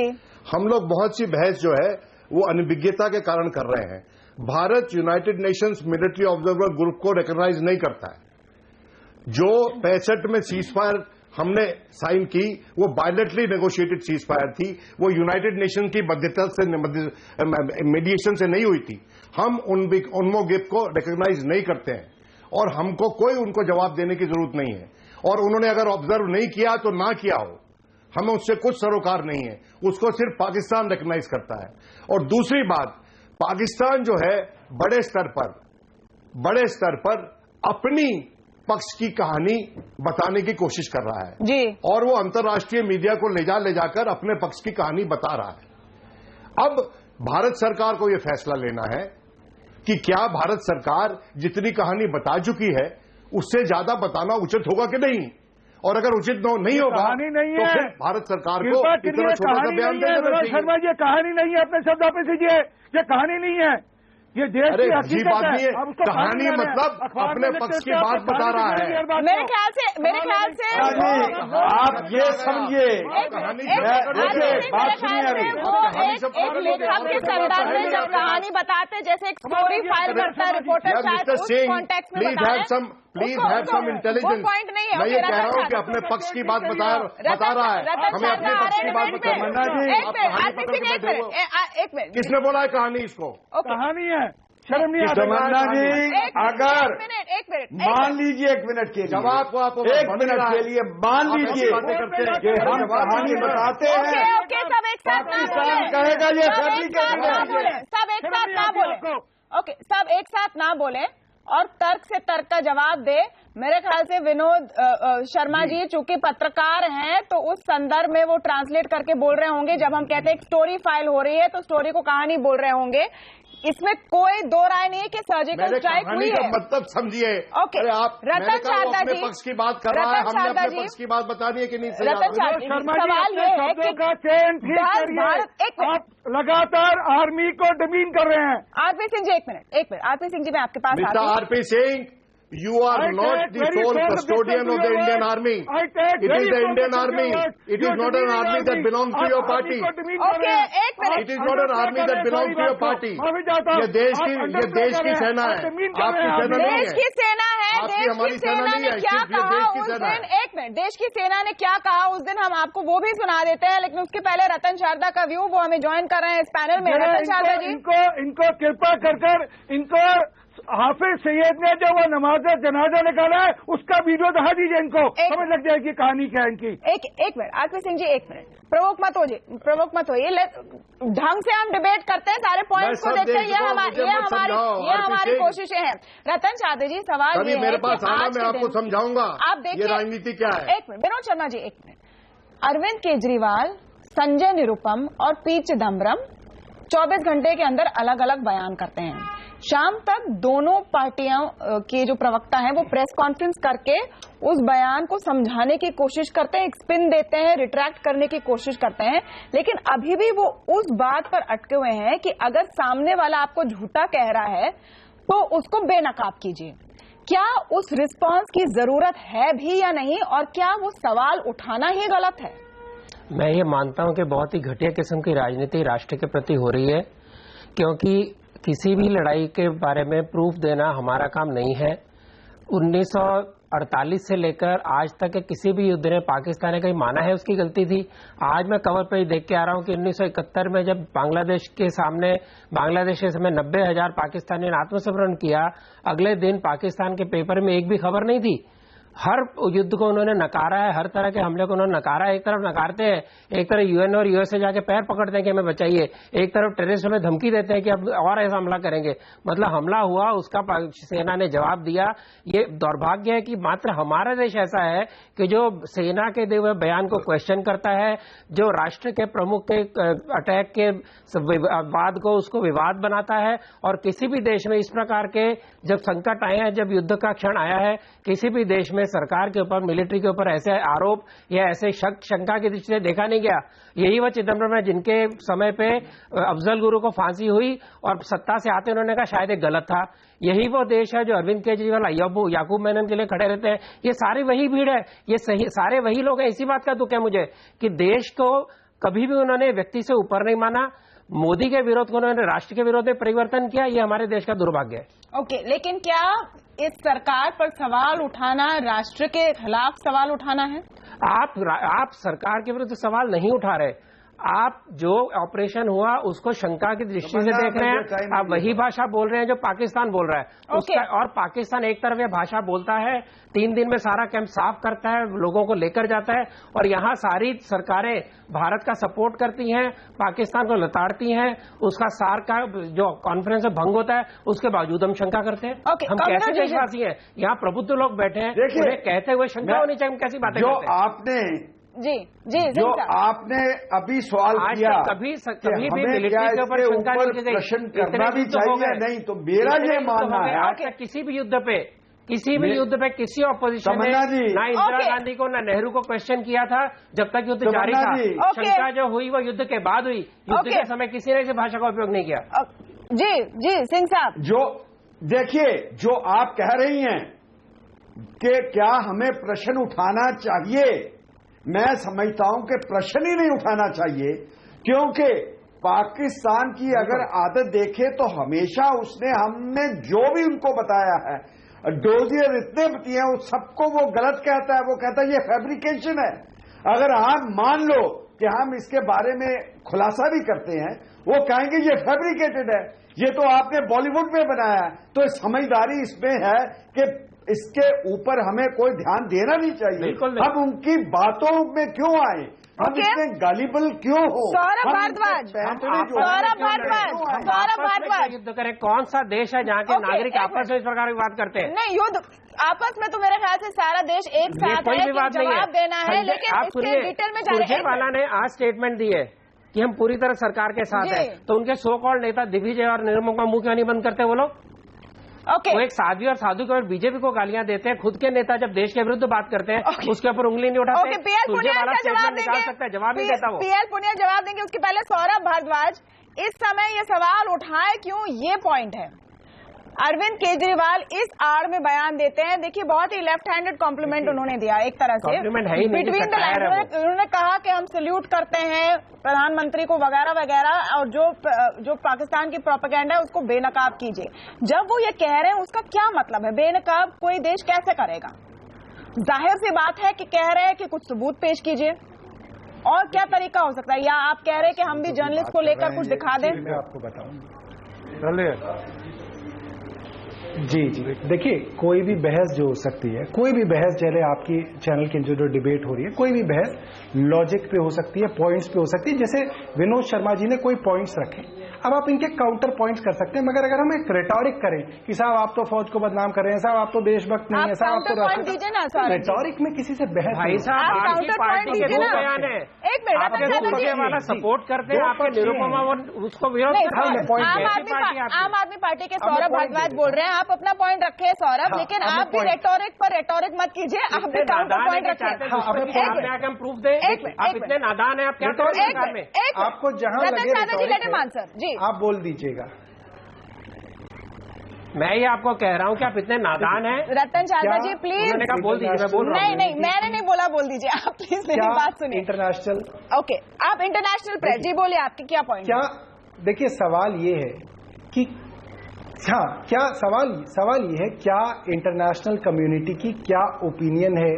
S1: हम
S14: लोग बहुत सी बहस जो है वो अनभिज्ञता के कारण कर रहे हैं। Bharat United Nations military observer group को रिकॉग्नाइज नहीं करता है। जो 65 में सीज फायर हमने साइन की, वो बायलेटरली नेगोशिएटेड सीज फायर थी। वो यूनाइटेड नेशन की मध्यस्थता से, मीडिएशन से नहीं हुई थी। हम उनमो गिप को रिकॉग्नाइज नहीं करते हैं और हमको कोई उनको जवाब देने की जरूरत नहीं है। और उन्होंने अगर ऑब्जर्व नहीं किया तो ना किया हो, हमें उससे कुछ सरोकार नहीं है। उसको सिर्फ पाकिस्तान रिकॉग्नाइज करता है। और दूसरी बात, पाकिस्तान जो है बड़े स्तर पर अपनी पक्ष की कहानी बताने की कोशिश कर रहा है
S1: जी।
S14: और वो अंतर्राष्ट्रीय मीडिया को ले जाकर अपने पक्ष की कहानी बता रहा है। अब भारत सरकार को यह फैसला लेना है कि क्या भारत सरकार जितनी कहानी बता चुकी है उससे ज्यादा बताना उचित होगा कि नहीं, और अगर उचित नहीं होगा तो फिर भारत सरकार को इतना छोटा सा बयान देना चाहिए।
S10: शर्मा जी, कहानी नहीं है, अपने शब्द वापस लीजिए। ये कहानी नहीं है, ये देश
S14: अरे
S10: की
S14: अजीब
S10: हकीकत
S14: आदमी
S10: है।
S14: है, कहानी मतलब अपने पक्ष की बात बता रहा है।
S1: मेरे ख्याल से
S13: आप ये समझिए,
S1: देखिए बात सुनिए अभी, वो एक लेखक के संदर्भ में जब कहानी बताते, जैसे एक स्टोरी फाइल करता है रिपोर्टर, शायद उस कॉन्टेक्स्ट में बताएं।
S14: Please have some intelligence.
S1: Point नहीं है।
S14: मैं ये कह रहा हूँ कि अपने पक्ष की बात बता रहा है, हमें अपने पक्ष की बात बताना जी।
S1: एक मिनट,
S14: किसने बोला है कहानी इसको?
S10: कहानी है, शर्म नहीं आता।
S13: तमन्ना जी, अगर
S1: एक मिनट
S13: मान लीजिए, एक मिनट के
S14: जवाब को आप
S13: एक मिनट के लिए मान लीजिए कि हम कहानी बताते हैं,
S1: ओके, सब एक साथ ना
S13: पाकिस्तान
S1: बोले,
S13: कहेगा ये
S1: सब
S13: फैमिली
S1: एक साथ ना बोले, सब एक साथ ना बोले, ओके, सब एक साथ ना बोले और तर्क से तर्क का जवाब दे। मेरे ख्याल से विनोद शर्मा जी चूंकि पत्रकार हैं तो उस संदर्भ में वो ट्रांसलेट करके बोल रहे होंगे। जब हम कहते हैं स्टोरी फाइल हो रही है तो स्टोरी को कहानी बोल रहे होंगे। इसमें कोई दो राय नहीं है कि सर्जिकल स्ट्राइक हुई है।
S14: मतलब समझिए।
S1: ओके,
S14: आप
S1: रतन शारदा जी
S14: पक्ष की बात कर रहा है, हमने अपने पक्ष की बात बतानी है कि नहीं?
S1: रतन शारदा जी, सवाल ये है कि
S10: आप लगातार आर्मी को डमीन कर रहे हैं।
S1: आरपी सिंह जी, एक मिनट आरपी सिंह जी, मैं आपके पास
S14: mister RP Singh, you are not the sole custodian of the Indian Army. It is the Indian Army. It is not an army that belongs to your party.
S1: Okay, एक minute,
S14: It is not an army that belongs to your party. ये देश की सेना है, आपकी सेना नहीं है।
S1: देश की सेना है,
S14: आपकी हमारी सेना नहीं है,
S1: क्या
S14: सिर्फ ये
S1: कहा
S14: देश की
S1: उस
S14: सेना
S1: दिन?
S14: है।
S1: एक मिनट, देश की सेना ने क्या कहा उस दिन, हम आपको वो भी सुना देते हैं, लेकिन उसके पहले रतन शारदा का व्यू, वो हमें ज्वाइन कर रहे हैं इस पैनल में। रतन शारदा जी,
S10: इनको कृपा कर इनको हाफिज सैयद ने जो वो नमाज जनाजा निकाला है उसका वीडियो दिखा दीजिए, इनको समझ लग जाएगी कहानी क्या है इनकी।
S1: एक मिनट आरपी सिंह जी, एक मिनट, प्रवोक मत होइए, ढंग से हम डिबेट करते हैं, सारे पॉइंट्स को देखते हैं, ये हमारी कोशिशें हैं। रतन शारदा जी, सवाल ये
S14: मेरे पास आना, मैं आपको समझाऊंगा
S1: आप देखिए
S14: राजनीति क्या है।
S1: एक मिनट विनोद शर्मा जी, एक मिनट, अरविंद केजरीवाल, संजय निरुपम और पी चिदम्बरम 24 घंटे के अंदर अलग अलग बयान करते हैं। शाम तक दोनों पार्टियों के जो प्रवक्ता हैं वो प्रेस कॉन्फ्रेंस करके उस बयान को समझाने की कोशिश करते हैं, एक स्पिन देते हैं, रिट्रैक्ट करने की कोशिश करते हैं, लेकिन अभी भी वो उस बात पर अटके हुए हैं कि अगर सामने वाला आपको झूठा कह रहा है तो उसको बेनकाब कीजिए। क्या उस रिस्पांस की जरूरत है भी या नहीं, और क्या वो सवाल उठाना ही गलत है?
S15: मैं ये मानता हूं कि बहुत ही घटिया किस्म की राजनीति राष्ट्र के प्रति हो रही है, क्योंकि किसी भी लड़ाई के बारे में प्रूफ देना हमारा काम नहीं है। 1948 से लेकर आज तक के किसी भी युद्ध ने पाकिस्तान ने कहीं माना है उसकी गलती थी। आज मैं कवर पे ही देख के आ रहा हूं कि 1971 में जब बांग्लादेश के समय 90,000 पाकिस्तानी ने आत्मसमरण किया, अगले दिन पाकिस्तान के पेपर में एक भी खबर नहीं थी। हर युद्ध को उन्होंने नकारा है, हर तरह के हमले को उन्होंने नकारा है। एक तरफ नकारते हैं, एक तरफ यूएन और यूएसए जाके पैर पकड़ते हैं कि हमें बचाइए, एक तरफ टेररिस्ट में धमकी देते हैं कि अब और ऐसा हमला करेंगे। मतलब हमला हुआ, उसका सेना ने जवाब दिया। ये दुर्भाग्य है कि मात्र हमारा देश ऐसा है कि जो सेना के दिए हुए बयान को क्वेश्चन करता है, जो राष्ट्र के प्रमुख के अटैक के वाद को उसको विवाद बनाता है। और किसी भी देश में इस प्रकार के जब संकट आए हैं, जब युद्ध का क्षण आया है, किसी भी देश में सरकार के ऊपर, मिलिट्री के ऊपर ऐसे आरोप या ऐसे शंका की दृष्टि से देखा नहीं गया। यही वो चिदम्बरम है जिनके समय पे अफजल गुरु को फांसी हुई और सत्ता से आते उन्होंने कहा शायद एक गलत था। यही वो देश है जो अरविंद केजरीवाल, याकूब मेनन के लिए खड़े रहते हैं। ये सारी वही भीड़ है, ये सारे वही लोग हैं। इसी बात का दुख है मुझे कि देश को कभी भी उन्होंने व्यक्ति से ऊपर नहीं माना। मोदी के विरोध को उन्होंने राष्ट्र के विरोध में परिवर्तन किया। ये हमारे देश का दुर्भाग्य है।
S1: ओके, लेकिन क्या इस सरकार पर सवाल उठाना राष्ट्र के खिलाफ सवाल उठाना है?
S15: आप सरकार के विरुद्ध सवाल नहीं उठा रहे, आप जो ऑपरेशन हुआ उसको शंका की दृष्टि से देख रहे हैं। आप वही भाषा बोल रहे हैं जो पाकिस्तान बोल रहा है। उसका और पाकिस्तान एक तरफ भाषा बोलता है, 3 दिन में सारा कैंप साफ करता है, लोगों को लेकर जाता है, और यहाँ सारी सरकारें भारत का सपोर्ट करती हैं, पाकिस्तान को लताड़ती हैं। उसका सार का जो कॉन्फ्रेंस भंग होता है उसके बावजूद हम शंका करते हैं। हम कैसे देशवासी हैं? यहाँ प्रबुद्ध लोग बैठे हैं, उन्हें कहते हुए शंका होनी चाहिए। हम कैसी बातें करते हैं?
S13: आपने
S1: जी
S13: जो आपने अभी सवाल किया,
S15: कभी भी मिलिट्री के ऊपर शंका नहीं की गई।
S13: प्रश्न करना भी चाहिए नहीं, तो मेरा ये मानना है
S15: आज तक किसी भी युद्ध पे किसी ऑपोजिशन ने ना इंदिरा गांधी को ना नेहरू को क्वेश्चन किया था जब तक युद्ध जारी था। शंका जो हुई वो युद्ध के बाद हुई, युद्ध के समय किसी ने इस भाषा का उपयोग नहीं किया।
S1: जी सिंह साहब,
S13: जो देखिए, जो आप कह रही हैं कि क्या हमें प्रश्न उठाना चाहिए, मैं समझता हूं कि प्रश्न ही नहीं उठाना चाहिए, क्योंकि पाकिस्तान की अगर आदत देखे तो हमेशा उसने, हमने जो भी उनको बताया है, डोजियर इतने बतिए हैं, उस सबको वो गलत कहता है। वो कहता है ये फैब्रिकेशन है। अगर आप मान लो कि हम इसके बारे में खुलासा भी करते हैं, वो कहेंगे ये फैब्रिकेटेड है, ये तो आपने बॉलीवुड में बनाया है। तो समझदारी इसमें है कि इसके ऊपर हमें कोई ध्यान देना नहीं चाहिए। हम उनकी बातों में क्यों आए, हम इसमें गलिबल क्यों हो।
S1: सौरभ भारद्वाज,
S15: युद्ध करें, कौन सा देश है जहाँ के नागरिक आपस में इस प्रकार की बात करते हैं?
S1: नहीं, युद्ध आपस में तो मेरे ख्याल से सारा देश एक साथ है, जवाब देना है, लेकिन इसके डिटेल में
S15: सुरजेवाला ने आज स्टेटमेंट दी है कि हम पूरी तरह सरकार के साथ हैं, तो उनके सो कॉल्ड नेता दिग्विजय और निर्मल का मुंह क्यों नहीं बंद करते वो लोग? वो एक साध्वी और साधु के बीजेपी को गालियां देते हैं, खुद के नेता जब देश के विरुद्ध बात करते हैं उसके ऊपर उंगली नहीं उठाते।
S1: सुरजेवाला
S15: स्टेटमेंट निकाल सकता है, जवाब नहीं देता वो।
S1: पीएल पुनिया जवाब देंगे, उसके पहले सौरभ भारद्वाज इस समय ये सवाल उठाए क्यों, ये पॉइंट है। अरविंद केजरीवाल इस आड़ में बयान देते हैं, देखिए बहुत ही लेफ्ट हैंडेड कॉम्प्लीमेंट उन्होंने दिया एक तरह से, बिटवीन द लाइन्स उन्होंने कहा कि हम सल्यूट करते हैं प्रधानमंत्री को वगैरह वगैरह, और जो पाकिस्तान की प्रोपेगेंडा है उसको बेनकाब कीजिए। जब वो ये कह रहे हैं उसका क्या मतलब है? बेनकाब कोई देश कैसे करेगा? जाहिर सी बात है कि कह रहे हैं कि कुछ सबूत पेश कीजिए, और क्या तरीका हो सकता है? या आप कह रहे हैं कि हम भी जर्नलिस्ट को लेकर कुछ दिखा दें?
S12: मैं आपको बताऊं जी, देखिए कोई भी बहस जो हो सकती है, कोई भी बहस, चले आपकी चैनल की जो डिबेट हो रही है, कोई भी बहस लॉजिक पे हो सकती है, पॉइंट्स पे हो सकती है। जैसे विनोद शर्मा जी ने कोई पॉइंट्स रखे, अब आप इनके काउंटर पॉइंट्स कर सकते हैं, मगर अगर हम एक रेटोरिक करें कि साहब आप तो फौज को बदनाम कर रहे हैं, साहब आप तो देशभक्त नहीं है, साहब आप तो रेटोरिक में किसी से बहस
S15: भाई साहब, आपकी पार्टी के दो बयान है,
S1: एक मिनट,
S15: वाला सपोर्ट करते हैं, आपके निरुपमा उसको विरोध
S1: आम आदमी पार्टी के सौरभ भारद्वाज बोल रहे हैं, आप अपना पॉइंट रखे सौरभ, लेकिन आप भी रेटोरिक पर रेटोरिक मत कीजिए, आप भी काउंटर पॉइंट रखें।
S15: हम प्रूफ दें, आप इतने नादान हैं, आप क्या करेंगे?
S12: आपको जहां लगे आप बोल दीजिएगा।
S15: मैं ये आपको कह रहा हूँ कि आप इतने नादान हैं।
S1: रतन चाचा जी प्लीज,
S15: उन्होंने कहा बोल दीजिए, मैं बोल रहा हूँ।
S1: नहीं, मैंने नहीं बोला, बोल दीजिए आप प्लीज, मेरी बात सुनिए।
S12: इंटरनेशनल,
S1: ओके, आप इंटरनेशनल प्रेस जी बोलिए, आपके क्या पॉइंट?
S12: क्या देखिए, सवाल ये है कि हाँ, क्या सवाल ये है, क्या इंटरनेशनल कम्युनिटी की क्या ओपिनियन है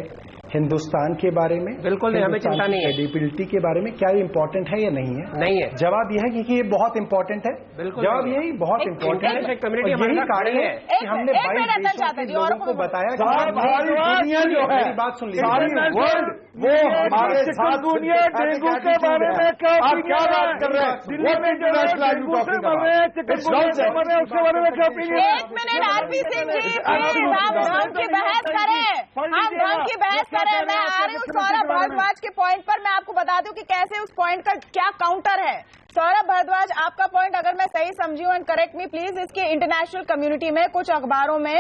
S12: हिंदुस्तान के बारे में?
S15: बिल्कुल नहीं, हमें चिंता नहीं है।
S12: क्रेडिबिलिटी के बारे में क्या ये इम्पोर्टेंट है या नहीं है?
S15: नहीं है।
S12: जवाब यह है कि ये बहुत इम्पोर्टेंट है।
S15: बिल्कुल
S12: जवाब यही बहुत इम्पोर्टेंट है। यही कारण है कि हमने 22 देशों के लोगों को बताया कि
S13: दुनिया जो है,
S12: बात सुन लीजिए,
S13: वो हमारे साथ दुनिया डेंगू के बारे में आप क्या बात कर रहे हैं? दिल्ली में डेंगू से मर रहे हैं, चिकनगुनिया मर रहे हैं, उसके बारे में क्या ओपिनियन?
S1: एक minute RP Singh ji, please आप धर्म की बहस करें, आप धर्म की बहस करें। मैं आ रही हूँ सौरभ भारद्वाज के पॉइंट पर, मैं आपको बता दूं कि कैसे उस पॉइंट का क्या काउंटर है। सौरभ भारद्वाज, आपका पॉइंट अगर मैं सही समझी हूं, एंड करेक्ट मी प्लीज, इसके इंटरनेशनल कम्युनिटी में कुछ अखबारों में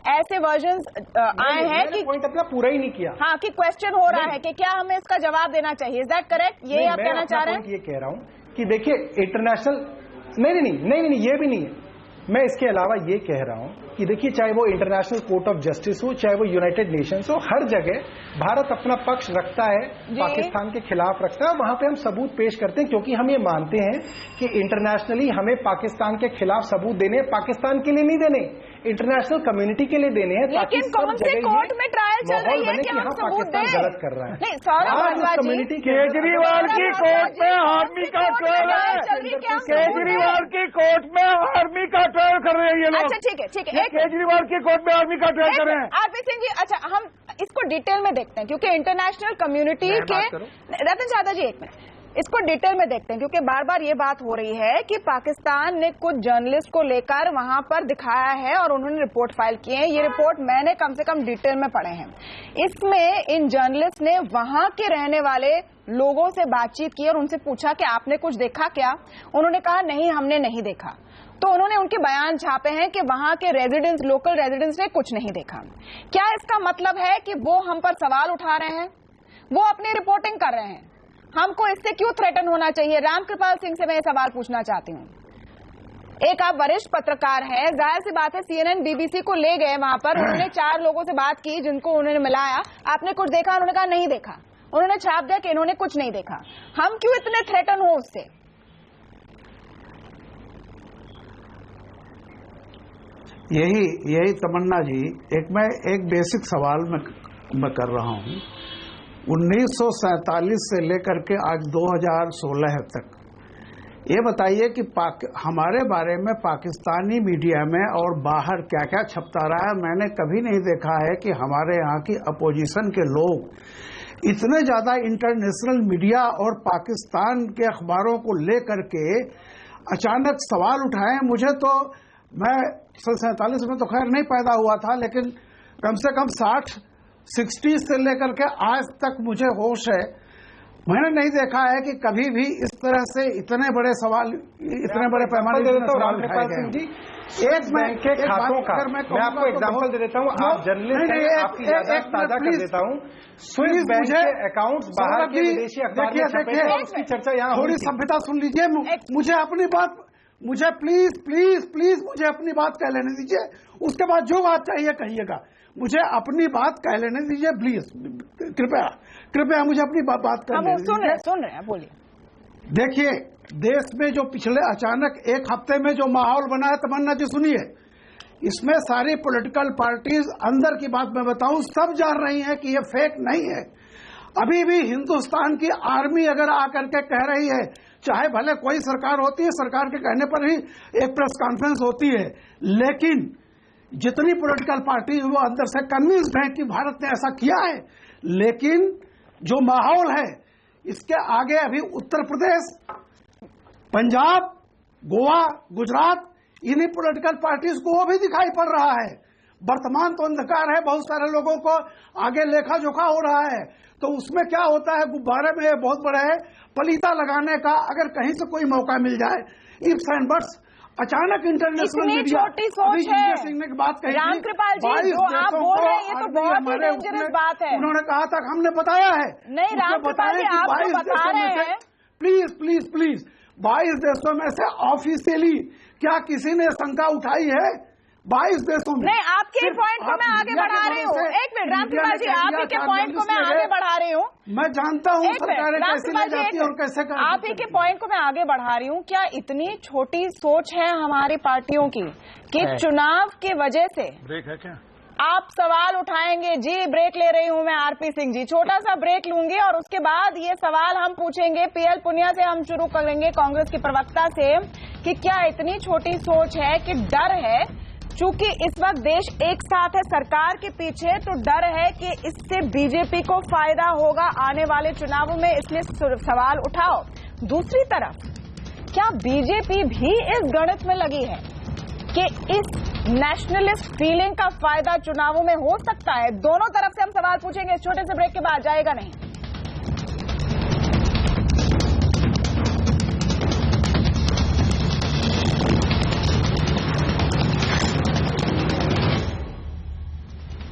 S1: ऐसे वर्जन्स आए हैं कि
S12: पॉइंट अपना पूरा ही नहीं किया।
S1: हाँ, कि क्वेश्चन हो रहा है कि क्या हमें इसका जवाब देना चाहिए, इज दैट करेक्ट? ये आप कहना चाह रहे हैं?
S12: ये कह रहा हूं कि देखिए इंटरनेशनल, नहीं, ये भी नहीं है। मैं इसके अलावा ये कह रहा हूं कि देखिए, चाहे वो इंटरनेशनल कोर्ट ऑफ जस्टिस हो, चाहे वो यूनाइटेड नेशंस हो, हर जगह भारत अपना पक्ष रखता है, पाकिस्तान के खिलाफ रखता है, वहां पे हम सबूत पेश करते हैं, क्योंकि हम ये मानते हैं कि इंटरनेशनली हमें पाकिस्तान के खिलाफ सबूत देने हैं, पाकिस्तान के लिए नहीं देने, इंटरनेशनल कम्युनिटी के लिए देने हैं, ताकि
S1: कौन से कोर्ट में ट्रायल चल रही है कि हम सबूत दें?
S12: गलत कर रहा है।
S1: नहीं, सौरभ भारद्वाज जी,
S10: केजरीवाल की कोर्ट में आर्मी का ट्रायल है, केजरीवाल की कोर्ट में आर्मी का ट्रायल कर रहे हैं ये लोग।
S1: अच्छा ठीक है,
S10: केजरीवाल की कोर्ट में आर्मी का ट्रायल कर रहे हैं।
S1: आरपी सिंह जी, अच्छा हम इसको डिटेल में देखते हैं, क्योंकि इंटरनेशनल कम्युनिटी के, रतन चाचा जी एक मिनट, इसको डिटेल में देखते हैं, क्योंकि बार बार ये बात हो रही है कि पाकिस्तान ने कुछ जर्नलिस्ट को लेकर वहां पर दिखाया है और उन्होंने रिपोर्ट फाइल किए हैं। ये रिपोर्ट मैंने कम से कम डिटेल में पढ़े हैं। इसमें इन जर्नलिस्ट ने वहां के रहने वाले लोगों से बातचीत की और उनसे पूछा कि आपने कुछ देखा क्या? उन्होंने कहा नहीं, हमने नहीं देखा। तो उन्होंने उनके बयान छापे हैं कि वहां के रेजिडेंट्स, लोकल रेजिडेंट्स ने कुछ नहीं देखा। क्या इसका मतलब है कि वो हम पर सवाल उठा रहे हैं, वो अपनी रिपोर्टिंग कर रहे हैं, हमको इससे क्यों थ्रेटन होना चाहिए? रामकृपाल सिंह से मैं ये सवाल पूछना चाहती हूँ। एक आप वरिष्ठ पत्रकार हैं, जाहिर सी बात है CNN BBC को ले गए वहां पर, उन्होंने 4 लोगों से बात की जिनको उन्होंने मिलाया, आपने कुछ देखा? उन्होंने कहा नहीं देखा, उन्होंने छाप दिया कि इन्होंने कुछ नहीं देखा। हम क्यों इतने थ्रेटन हो उससे?
S11: यही तमन्ना जी, मैं एक बेसिक सवाल मैं कर रहा हूं। 1947 से लेकर के आज 2016 तक ये बताइए कि हमारे बारे में पाकिस्तानी मीडिया में और बाहर क्या क्या छपता रहा है। मैंने कभी नहीं देखा है कि हमारे यहाँ की अपोजिशन के लोग इतने ज्यादा इंटरनेशनल मीडिया और पाकिस्तान के अखबारों को लेकर के अचानक सवाल उठाए। मुझे तो, मैं 47 में तो खैर नहीं पैदा हुआ था, लेकिन कम से कम 60 से लेकर के आज तक मुझे होश है, मैंने नहीं देखा है कि कभी भी इस तरह से इतने बड़े सवाल, इतने बड़े पैमाने पर सवाल उठाए गए।
S12: एक बैंक के खातों का मैं आपको एग्जांपल दे देता हूं, आप जर्नलिस्ट हैं, आपकी याददाश्त ताजा कर देता हूं। स्विस बैंक के अकाउंट्स बाहर के विदेशी अखबार में छपे हैं, उसकी चर्चा यहाँ
S11: थोड़ी सभ्यता सुन लीजिए। मुझे अपनी बात, मुझे प्लीज मुझे अपनी बात कह लेने दीजिए, उसके बाद जो बात चाहिए कहिएगा। मुझे अपनी बात कह लेने दीजिए प्लीज, कृपया मुझे अपनी बात कर लेने दीजिए।
S1: सुन रहे हैं, बोलिए।
S11: देखिए, देश में जो पिछले अचानक एक हफ्ते में जो माहौल बना है, तमन्ना जी सुनिए, इसमें सारी पॉलिटिकल पार्टीज, अंदर की बात मैं बताऊं, सब जान रही हैं कि ये फेक नहीं है। अभी भी हिंदुस्तान की आर्मी अगर आकर के कह रही है, चाहे भले कोई सरकार होती है, सरकार के कहने पर ही एक प्रेस कॉन्फ्रेंस होती है, लेकिन जितनी पॉलिटिकल पार्टी वो अंदर से कन्विंस्ड है कि भारत ने ऐसा किया है। लेकिन जो माहौल है, इसके आगे अभी उत्तर प्रदेश, पंजाब, गोवा, गुजरात, इन्हीं पॉलिटिकल पार्टीज को वो भी दिखाई पड़ रहा है। वर्तमान तो अंधकार है, बहुत सारे लोगों को आगे लेखा जोखा हो रहा है, तो उसमें क्या होता है, गुब्बारे में बहुत बड़ा है पलीता लगाने का, अगर कहीं से कोई मौका मिल जाए, इफ्स एंड बट्स। अचानक इंटरनेशनल मीडिया,
S1: छोटी सोच है,
S11: सिंह ने बात कही,
S1: रामकृपाल जी जो आप बोल रहे हैं ये तो बहुत ही डेंजरस बात है।
S11: उन्होंने कहा था हमने बताया है,
S1: नहीं रामकृपाल जी आप जो बता रहे हैं,
S11: प्लीज 22 देशों में से ऑफिशियली क्या किसी ने शंका उठाई है? 22 देशों में।
S1: नहीं, आपके पॉइंट को मैं आगे बढ़ा रही हूँ। एक मिनट रामकृपाल जी, आप ही के पॉइंट को मैं आगे बढ़ा रही हूँ।
S11: मैं जानता हूँ सरकारें कैसे ले जाती है और कैसे करती है।
S1: आप ही के पॉइंट को मैं आगे बढ़ा रही हूँ। क्या इतनी छोटी सोच है हमारी पार्टियों की कि चुनाव की वजह से
S10: ब्रेक है क्या?
S1: आप सवाल उठाएंगे? जी ब्रेक ले रही हूँ मैं, आरपी सिंह जी, छोटा सा ब्रेक लूंगी और उसके बाद ये सवाल हम पूछेंगे। पीएल पुनिया से हम शुरू करेंगे, कांग्रेस की प्रवक्ता से, कि क्या इतनी छोटी सोच है कि डर है, चूंकि इस वक्त देश एक साथ है सरकार के पीछे, तो डर है कि इससे बीजेपी को फायदा होगा आने वाले चुनावों में, इसलिए सवाल उठाओ। दूसरी तरफ क्या बीजेपी भी इस गणित में लगी है कि इस नेशनलिस्ट फीलिंग का फायदा चुनावों में हो सकता है? दोनों तरफ से हम सवाल पूछेंगे इस छोटे से ब्रेक के बाद, जाएगा नहीं।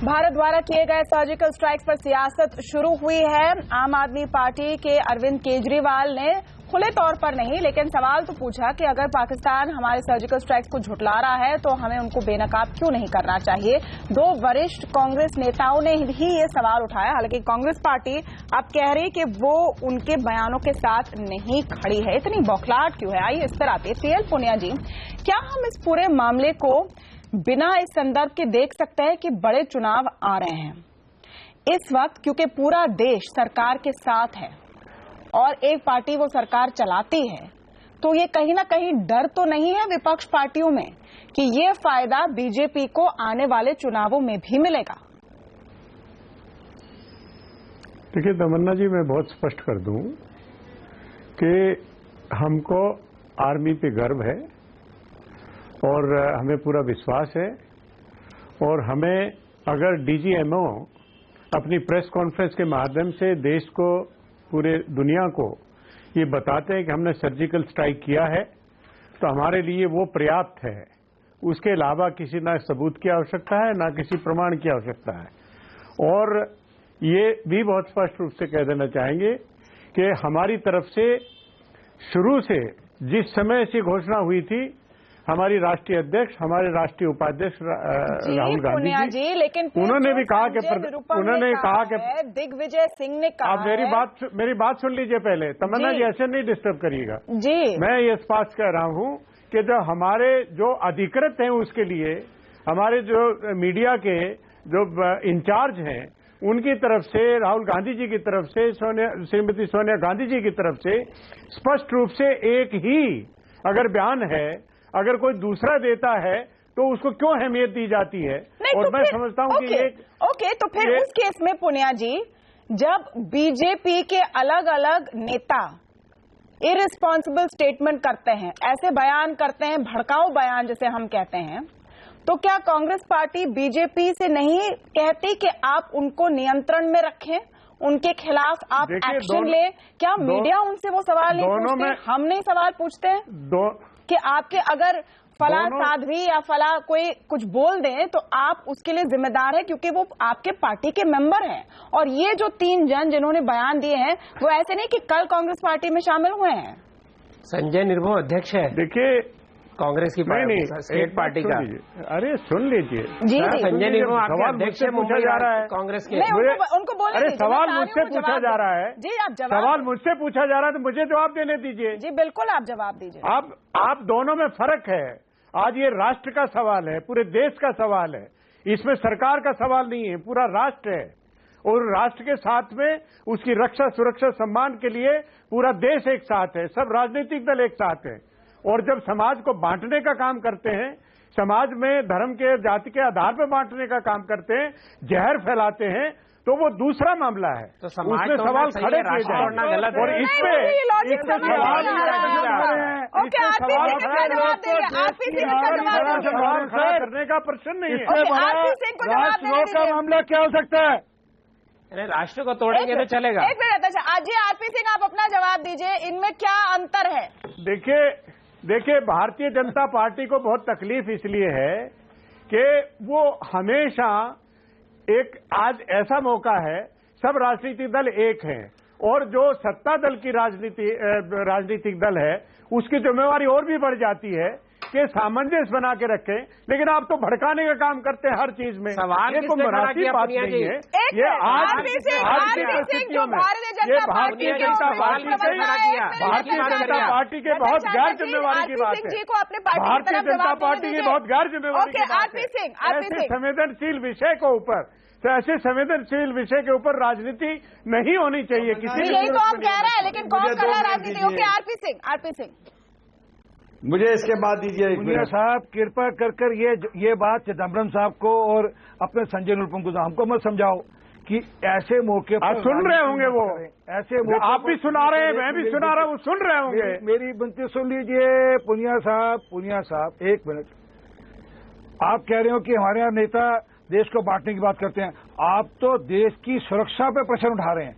S1: भारत द्वारा किए गए सर्जिकल स्ट्राइक पर सियासत शुरू हुई है। आम आदमी पार्टी के अरविंद केजरीवाल ने खुले तौर पर नहीं, लेकिन सवाल तो पूछा कि अगर पाकिस्तान हमारे सर्जिकल स्ट्राइक्स को झुठला रहा है तो हमें उनको बेनकाब क्यों नहीं करना चाहिए। 2 वरिष्ठ कांग्रेस नेताओं ने ही ये सवाल उठाया। हालांकि कांग्रेस पार्टी अब कह रही कि वो उनके बयानों के साथ नहीं खड़ी है। इतनी बौखलाहट क्यों है? आइए इस तरह आते। पीएल पुनिया जी, क्या हम इस पूरे मामले को बिना इस संदर्भ के देख सकते हैं कि बड़े चुनाव आ रहे हैं इस वक्त, क्योंकि पूरा देश सरकार के साथ है और एक पार्टी वो सरकार चलाती है, तो ये कहीं ना कहीं डर तो नहीं है विपक्ष पार्टियों में कि ये फायदा बीजेपी को आने वाले चुनावों में भी मिलेगा?
S9: देखिए तमन्ना जी, मैं बहुत स्पष्ट कर दूं कि हमको आर्मी पे गर्व है और हमें पूरा विश्वास है, और हमें अगर डीजीएमओ अपनी प्रेस कॉन्फ्रेंस के माध्यम से देश को, पूरे दुनिया को ये बताते हैं कि हमने सर्जिकल स्ट्राइक किया है, तो हमारे लिए वो पर्याप्त है। उसके अलावा किसी ना सबूत की आवश्यकता है, ना किसी प्रमाण की आवश्यकता है। और ये भी बहुत स्पष्ट रूप से कह देना चाहेंगे कि हमारी तरफ से शुरू से जिस समय से घोषणा हुई थी, हमारी राष्ट्रीय अध्यक्ष, हमारे राष्ट्रीय उपाध्यक्ष राहुल गांधी जी,
S1: लेकिन
S9: उन्होंने भी कहा कि
S1: दिग्विजय सिंह ने कहा,
S9: आप मेरी बात सुन लीजिए पहले। तमन्ना जी ऐसे नहीं डिस्टर्ब करिएगा
S1: जी।
S9: मैं ये स्पष्ट कह रहा हूं कि जो हमारे जो अधिकृत हैं उसके लिए हमारे जो मीडिया के जो इंचार्ज हैं उनकी तरफ से, राहुल गांधी जी की तरफ से, श्रीमती सोनिया गांधी जी की तरफ से स्पष्ट रूप से एक ही अगर बयान है, अगर कोई दूसरा देता है तो उसको क्यों अहमियत दी जाती है? और मैं समझता हूं कि
S1: ओके, तो फिर उस केस में पुनिया जी, जब बीजेपी के अलग अलग नेता इररिस्पॉन्सिबल स्टेटमेंट करते हैं, ऐसे बयान करते हैं, भड़काऊ बयान जिसे हम कहते हैं, तो क्या कांग्रेस पार्टी बीजेपी से नहीं कहती कि आप उनको नियंत्रण में रखें, उनके खिलाफ आप एक्शन लें? क्या मीडिया उनसे वो सवाल नहीं पूछते? हम नहीं सवाल पूछते हैं कि आपके अगर फला साध्वी या फला कोई कुछ बोल दें तो आप उसके लिए जिम्मेदार हैं, क्योंकि वो आपके पार्टी के मेंबर हैं। और ये जो 3 जन जिन्होंने बयान दिए हैं वो ऐसे नहीं कि कल कांग्रेस पार्टी में शामिल हुए हैं।
S15: संजय निर्भो अध्यक्ष है,
S9: देखिए
S15: कांग्रेस की स्टेट पार्टी का।
S9: अरे सुन लीजिए
S15: जी, संजय निर्भो आपके अध्यक्ष
S9: पूछा जा रहा है
S15: कांग्रेस के।
S1: उनको बोलने
S9: अरे सवाल मुझसे पूछा जा रहा है
S1: जी, आप जवाब,
S9: सवाल मुझसे पूछा जा रहा है तो मुझे जवाब देने दीजिए।
S1: जी बिल्कुल, आप जवाब दीजिए।
S9: आप दोनों में फर्क है। आज ये राष्ट्र का सवाल है, पूरे देश का सवाल है, इसमें सरकार का सवाल नहीं है, पूरा राष्ट्र है। और राष्ट्र के साथ में उसकी रक्षा, सुरक्षा, सम्मान के लिए पूरा देश एक साथ है, सब राजनीतिक दल एक साथ है। और जब समाज को बांटने का काम करते हैं, समाज में धर्म के, जाति के आधार पर बांटने का काम करते हैं, जहर फैलाते हैं, तो वो दूसरा मामला है।
S15: तो उसमें
S9: सवाल खड़े किए जाएंगे और इस पे सवाल खड़ा करने का प्रश्न नहीं है।
S10: राष्ट्र का मामला क्या हो सकता है?
S15: अरे राष्ट्र को तोड़ेंगे तो चलेगा।
S1: एक मिनट, अच्छा आज आरपी सिंह आप अपना जवाब दीजिए, इनमें क्या अंतर है?
S9: देखिए भारतीय जनता पार्टी को बहुत तकलीफ इसलिए है कि वो हमेशा आज ऐसा मौका है, सब राजनीतिक दल एक हैं और जो सत्ता दल की राजनीतिक दल है उसकी जिम्मेवारी और भी बढ़ जाती है कि सामंजस्य बना के रखें, लेकिन आप तो भड़काने का काम करते हैं हर चीज में।
S15: सवाल
S9: ये कोई मुनासिब बात नहीं है। ये भारतीय जनता पार्टी के बहुत गैर जिम्मेवारी की बात है। भारतीय जनता पार्टी की बहुत गैर जिम्मेवारी की बात है। ऐसे संवेदनशील विषय को ऊपर, तो ऐसे संवेदनशील विषय के ऊपर राजनीति नहीं होनी चाहिए किसी।
S1: यही तो हम कह रहे हैं, लेकिन कौन कर रहा है राजनीति? ओके आरपी सिंह
S13: मुझे इसके बाद दीजिए।
S10: पुनिया साहब कृपा कर ये बात चिदम्बरम साहब को और अपने संजय निरुपम को हमको मत समझाओ कि ऐसे मौके पर
S9: आप सुन रहे होंगे, वो
S10: ऐसे मौके
S9: आप भी सुना रहे हैं, मैं भी सुना रहा हूँ, सुन रहे होंगे।
S10: मेरी विनती सुन लीजिए पुनिया साहब 1 मिनट। आप कह रहे हो कि हमारे यहाँ नेता देश को बांटने की बात करते हैं, आप तो देश की सुरक्षा पे प्रश्न उठा रहे हैं।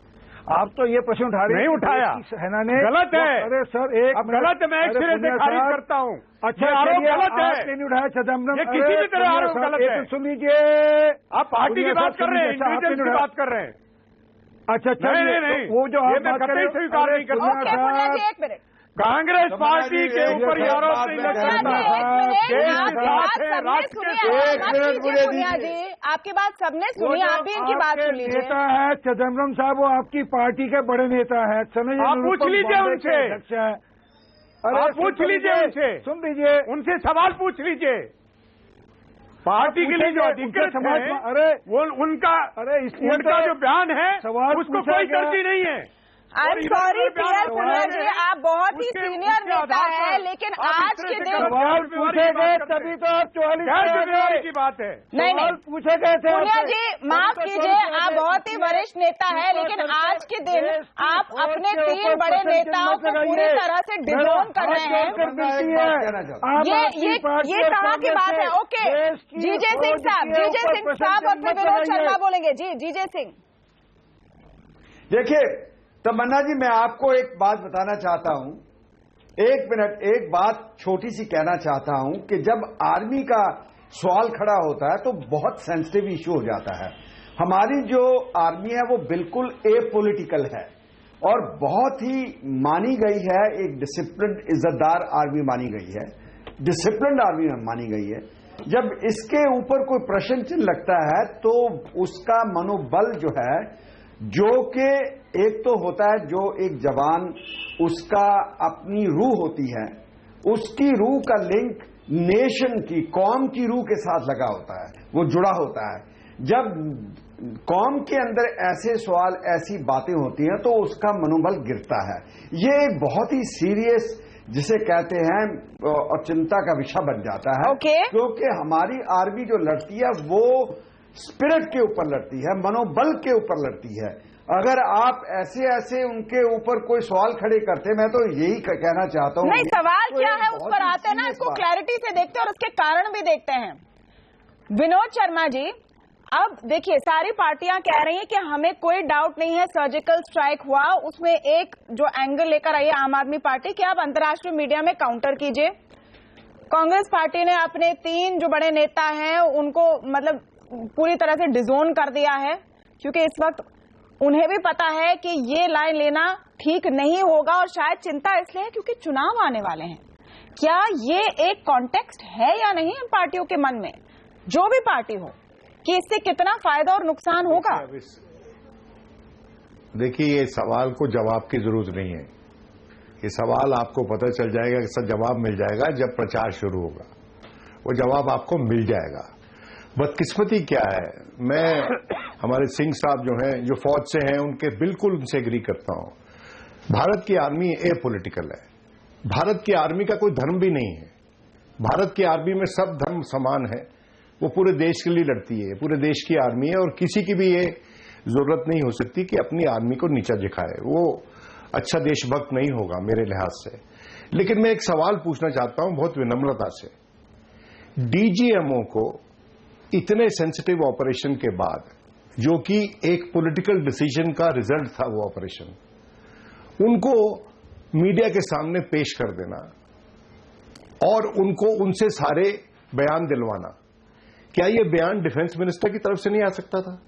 S10: आप तो ये प्रश्न उठा रहे हैं,
S9: नहीं उठाया,
S10: सेना ने
S9: गलत है।
S10: अरे सर
S9: अब गलत है, मैं एक सिरे से खारिज करता हूँ।
S10: अच्छा
S9: आरोप गलत है,
S10: नहीं उठाया चिदम्बरम,
S9: ये किसी भी तरह आरोप गलत है।
S10: सुन लीजिए,
S9: आप पार्टी की बात कर रहे हैं, इंडिविजुअल की बात कर रहे हैं।
S10: अच्छा
S9: नहीं,
S10: वो जो आप बात कर रहे
S9: हैं स्वीकार नहीं करता।
S1: एक मिनट,
S9: कांग्रेस पार्टी के ऊपर ये आरोप नहीं लग सकता।
S1: आपकी बात सबने सुनी, आप भी इनकी बात सुन लीजिए।
S10: नेता है चिदम्बरम साहब, वो आपकी पार्टी के बड़े नेता है।
S9: आप पूछ लीजिए उनसे, आप पूछ लीजिए उनसे,
S10: सुन लीजिए,
S9: उनसे सवाल पूछ लीजिए। पार्टी के लिए जो अधिकृत है,
S10: अरे
S9: वो उनका जो बयान है उसको कोई तरजीह नहीं है।
S1: I am sorry PL Punia ji, आप बहुत ही सीनियर नेता है, लेकिन आज के दिन
S10: सवाल पूछे गए तभी तो आप 44
S9: की बात है।
S1: नहीं
S10: पूछे गए थे।
S1: पुनिया जी माफ कीजिए, आप बहुत ही वरिष्ठ नेता है, लेकिन आज के दिन आप अपने 3 बड़े नेताओं को पूरी तरह से डिसोन कर रहे हैं। ये कहाँ की बात है? ओके, जीजे सिंह साहब और फिर विनोद शर्मा बोलेंगे। जी जीजे सिंह।
S13: देखिए तमन्ना जी, मैं आपको एक बात बताना चाहता हूं, 1 मिनट, एक बात छोटी सी कहना चाहता हूं कि जब आर्मी का सवाल खड़ा होता है तो बहुत सेंसिटिव इशू हो जाता है। हमारी जो आर्मी है वो बिल्कुल एपॉलिटिकल है और बहुत ही मानी गई है, एक डिसिप्लिन इज्जतदार आर्मी मानी गई है। डिसिप्लिन्ड आर्मी मानी गई है। जब इसके ऊपर कोई प्रश्न चिन्ह लगता है तो उसका मनोबल जो है, जो कि एक तो होता है जो एक जवान, उसका अपनी रूह होती है, उसकी रूह का लिंक नेशन की, कौम की रूह के साथ लगा होता है, वो जुड़ा होता है। जब कौम के अंदर ऐसे सवाल, ऐसी बातें होती हैं तो उसका मनोबल गिरता है। ये एक बहुत ही सीरियस, जिसे कहते हैं, और चिंता का विषय बन जाता है। क्योंकि हमारी आर्मी जो लड़ती है वो स्पिरिट के ऊपर लड़ती है, मनोबल के ऊपर लड़ती है। अगर आप ऐसे ऐसे उनके ऊपर कोई सवाल खड़े करते, मैं तो यही कहना चाहता हूं।
S1: नहीं, सवाल क्या है उस पर आते हैं ना, इसको क्लैरिटी से देखते हैं और उसके कारण भी देखते हैं। विनोद शर्मा जी, अब देखिए, सारी पार्टियां कह रही हैं कि हमें कोई डाउट नहीं है सर्जिकल स्ट्राइक हुआ। उसमें एक जो एंगल लेकर आई है आम आदमी पार्टी कि आप अंतर्राष्ट्रीय मीडिया में काउंटर कीजिए। कांग्रेस पार्टी ने अपने 3 जो बड़े नेता हैं उनको मतलब पूरी तरह से डिजोन कर दिया है, क्योंकि इस वक्त उन्हें भी पता है कि ये लाइन लेना ठीक नहीं होगा, और शायद चिंता इसलिए है क्योंकि चुनाव आने वाले हैं। क्या ये एक कॉन्टेक्स्ट है या नहीं इन पार्टियों के मन में, जो भी पार्टी हो, कि इससे कितना फायदा और नुकसान होगा?
S14: देखिए, ये सवाल को जवाब की जरूरत नहीं है। ये सवाल आपको पता चल जाएगा, इसका जवाब मिल जाएगा जब प्रचार शुरू होगा, वो जवाब आपको मिल जाएगा। बदकिस्मती क्या है, मैं हमारे सिंह साहब जो हैं, जो फौज से हैं, उनके बिल्कुल उनसे एग्री करता हूं। भारत की आर्मी एपॉलिटिकल है। भारत की आर्मी का कोई धर्म भी नहीं है। भारत की आर्मी में सब धर्म समान है। वो पूरे देश के लिए लड़ती है, पूरे देश की आर्मी है, और किसी की भी ये जरूरत नहीं हो सकती कि अपनी आर्मी को नीचा दिखाए। वो अच्छा देशभक्त नहीं होगा मेरे लिहाज से। लेकिन मैं एक सवाल पूछना चाहता हूं बहुत विनम्रता से। डीजीएमओ को इतने सेंसिटिव ऑपरेशन के बाद, जो कि एक पॉलिटिकल डिसीजन का रिजल्ट था वो ऑपरेशन, उनको मीडिया के सामने पेश कर देना और उनको उनसे सारे बयान दिलवाना, क्या ये बयान डिफेंस मिनिस्टर की तरफ से नहीं आ सकता था?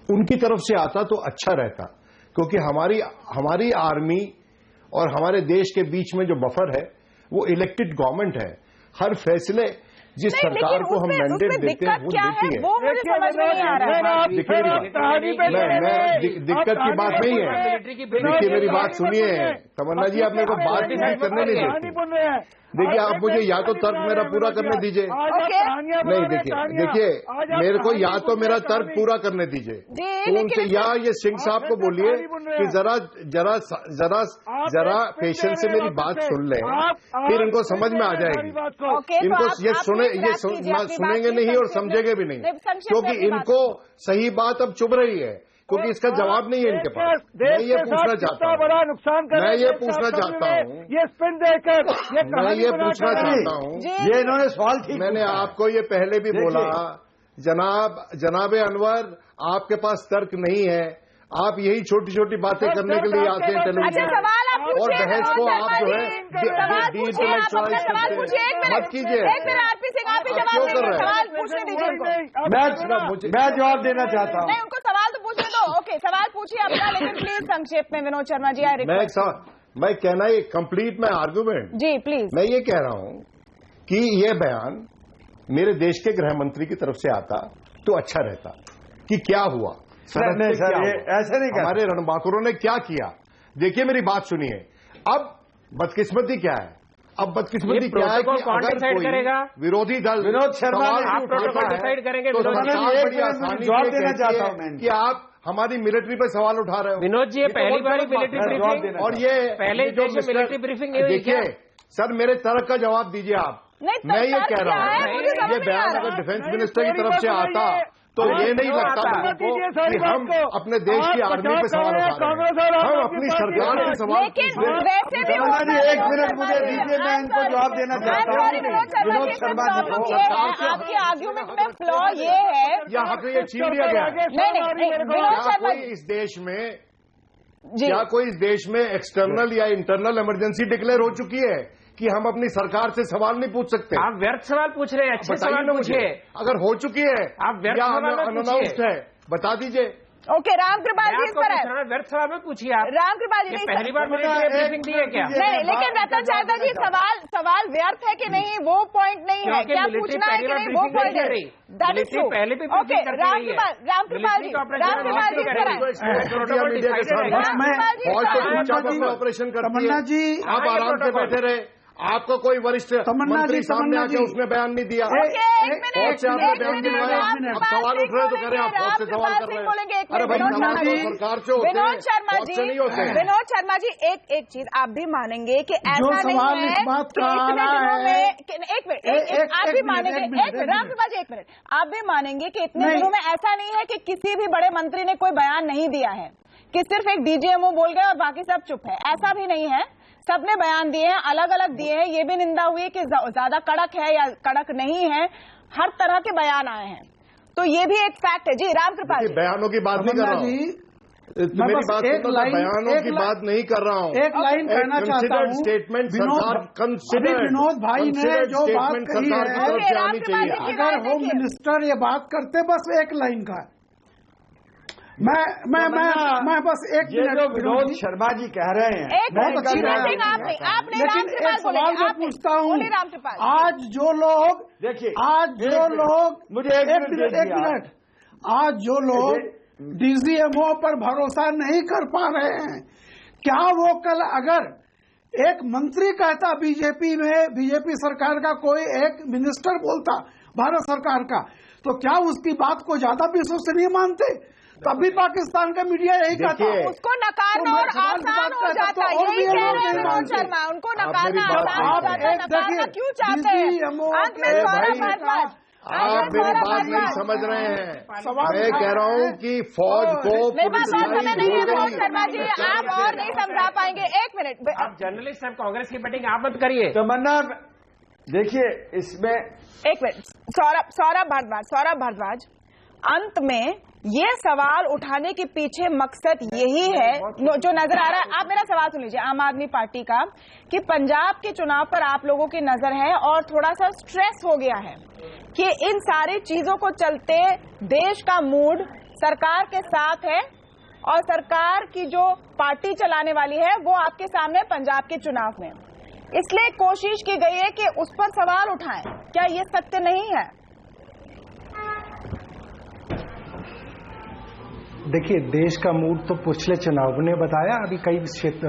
S14: उनकी तरफ से आता तो अच्छा रहता, क्योंकि हमारी आर्मी और हमारे देश के बीच में जो बफर है वो इलेक्टेड गवर्नमेंट है। हर फैसले जिस सरकार को हम मैंडेट देते हैं वो देती है।
S1: वो मुझे समझ में नहीं आ रहा है।
S14: दिक्कत की बात नहीं है। देखिए, मेरी बात सुनिए तमन्ना जी, आप मेरे को बात भी करने नहीं देते। देखिए, आप मुझे या तो तर्क मेरा पूरा करने दीजिए। नहीं, देखिए मेरे को या तो मेरा तर्क पूरा करने दीजिए, तो उनसे या ये सिंह साहब को बोलिए कि जरा पेशेंस से मेरी बात सुन लें, फिर इनको समझ में आ जाएगी। इनको ये सुनेंगे नहीं और समझेंगे भी नहीं, क्योंकि इनको सही बात अब चुभ रही है, क्योंकि इसका जवाब नहीं है इनके पास। मैं ये पूछना चाहता हूँ,
S10: बड़ा नुकसान कर,
S14: मैं ये पूछना चाहता हूँ,
S10: ये स्पिन देकर
S14: मैं ये पूछना चाहता हूँ,
S13: ये इन्होंने सवाल ठीक,
S14: मैंने आपको ये पहले भी बोला, जनाब अनवर, आपके पास तर्क नहीं है। आप यही छोटी छोटी बातें करने के लिए आते हैं टेलीविजन और बहस को आप जो है मत कीजिए। क्यों कर रहे हैं?
S13: मैं जवाब देना चाहता हूँ।
S1: नहीं, उनको सवाल तो पूछने दो। ओके, सवाल पूछिए अपना, लेकिन प्लीज संक्षेप में। विनोद शर्मा जी,
S14: मैं कहना ये कंप्लीट मैं आर्गुमेंट
S1: जी प्लीज।
S14: मैं ये कह रहा हूँ कि ये बयान मेरे देश के गृह मंत्री की तरफ से आता तो अच्छा रहता कि क्या हुआ,
S13: नहीं सर, ये ऐसे नहीं,
S14: हमारे रणबांकुरों ने क्या किया। देखिए, मेरी बात सुनिए। अब बदकिस्मती क्या है? अब बदकिस्मती क्या है कि अगर कोई विरोधी दल
S15: विनोद शर्मा डिसाइड करेंगे,
S14: तो बड़ी आसानी जवाब देना चाहता हूं कि आप हमारी मिलिट्री पर सवाल उठा रहे हो।
S15: विनोद जी, ये पहली बार मिलिट्री ब्रीफिंग,
S14: और ये
S15: पहले देश में मिलिट्री ब्रीफिंग नहीं हुई।
S14: देखिए सर, मेरे तर्क का जवाब दीजिए आप। मैं ये कह रहा हूँ, ये बयान अगर डिफेंस मिनिस्टर की तरफ से आता तो ये नहीं लगता लोगों को कि हम अपने देश की आर्मी पे सवाल उठा रहे हैं, हम अपनी सरकार पे सवाल।
S13: एक मिनट मुझे दीजिए, मैं इनको जवाब देना चाहता हूँ। विनोद शर्मा जी को
S1: आपके आर्ग्यूमेंट में फ्लॉ ये है
S14: या हक ये छीन लिया गया है?
S1: नहीं,
S14: इस देश में क्या कोई इस देश में एक्सटर्नल या इंटरनल इमरजेंसी डिक्लेयर हो चुकी है कि हम अपनी सरकार से सवाल नहीं पूछ सकते?
S15: आप व्यर्थ सवाल पूछ रहे हैं, अच्छे सवाल पूछिए।
S14: अगर हो चुकी है
S15: आप व्यर्थ
S14: या
S15: सवाल
S14: अनाउंस्ड है, बता दीजिए।
S1: ओके, रामकृपाल जी इस पर है।
S15: व्यर्थ सवाल में पूछिए आप।
S1: रामकृपाल जी
S15: पहली बार मिलिट्री ब्रीफिंग दी है क्या?
S1: नहीं, लेकिन रतन शारदा जी सवाल व्यर्थ है कि नहीं वो पॉइंट नहीं है, क्या पूछना है कि नहीं वो पॉइंट है। That is true. Okay, Ramkripal ji
S14: operation Tamanna ji आप आराम से बैठे रहे, आपको कोई वरिष्ठ मंत्री सामने आके उसने बयान नहीं दिया, फौज से आपने बयान दिलवाया, अब सवाल उठ रहे तो करें, आप फौज से सवाल कर रहे हैं। अरे भाई सरकार से होते हैं, फौज से नहीं होते।
S1: विनोद शर्मा जी एक चीज आप भी मानेंगे कि ऐसा नहीं है कि इतने दिनों में, एक मिनट आप भी मानेंगे, रामकृपाल जी एक मिनट, आप भी मानेंगे कि इतने दिनों में ऐसा नहीं है कि किसी भी बड़े मंत्री ने कोई बयान नहीं दिया है, कि सिर्फ एक डीजीएमओ बोल गए और बाकी सब चुप है, ऐसा भी नहीं है। सबने बयान दिए हैं, अलग अलग दिए हैं। ये भी निंदा हुई कि ज्यादा कड़क है या कड़क नहीं है, हर तरह के बयान आए हैं, तो ये भी एक फैक्ट है। जी रामकृपाल जी,
S14: बयानों की बात नहीं कर रहा हूँ, मेरी बात बयानों की बात नहीं कर रहा हूँ,
S11: एक लाइन कहना चाहता हूँ।
S14: स्टेटमेंट सरकार कंसिडर,
S11: विनोद भाई ने जो बात कही है, अगर होम मिनिस्टर ये बात करते, बस एक लाइन का मैं बस एक मिनट,
S13: विनोद शर्मा जी कह रहे हैं,
S1: बहुत अच्छी आपने
S11: लेकिन एक सवाल जो पूछता हूँ, आज जो लोग देखिए, आज जो लोग मुझे एक मिनट, आज जो लोग डीजीएमओ पर भरोसा नहीं कर पा रहे हैं, क्या वो कल अगर एक मंत्री कहता बीजेपी सरकार का कोई एक मिनिस्टर बोलता भारत सरकार का, तो क्या उसकी बात को ज्यादा विश्वसनीय मानते? तभी पाकिस्तान का मीडिया यही कहता है,
S1: उसको नकारना और आसान हो जाता है, यही कह रहे हैं विनोद शर्मा, उनको नकारना आसान हो जाता है, नकारना क्यों चाहते हैं? अंत में सौरभ भारद्वाज,
S14: आप मेरी बात नहीं समझ रहे हैं, मैं कह रहा हूँ कि फौज को
S1: मेरे पास और समय नहीं है विनोद शर्मा जी, आप और नहीं समझा पाएंगे। एक मिनट,
S15: आप जर्नलिस्ट हैं, कांग्रेस की बैटिंग आप मत करिए।
S13: तमन्ना देखिए इसमें
S1: एक मिनट, सौरभ भारद्वाज, अंत में ये सवाल उठाने के पीछे मकसद यही है जो नजर आ रहा है। आप मेरा सवाल सुन लीजिए, आम आदमी पार्टी का, कि पंजाब के चुनाव पर आप लोगों की नजर है और थोड़ा सा स्ट्रेस हो गया है कि इन सारी चीजों को चलते देश का मूड सरकार के साथ है और सरकार की जो पार्टी चलाने वाली है वो आपके सामने पंजाब के चुनाव में, इसलिए कोशिश की गई है कि उस पर सवाल उठाएं। क्या ये सत्य नहीं है?
S12: देखिए, देश का मूड तो पिछले चुनाव ने बताया, अभी कई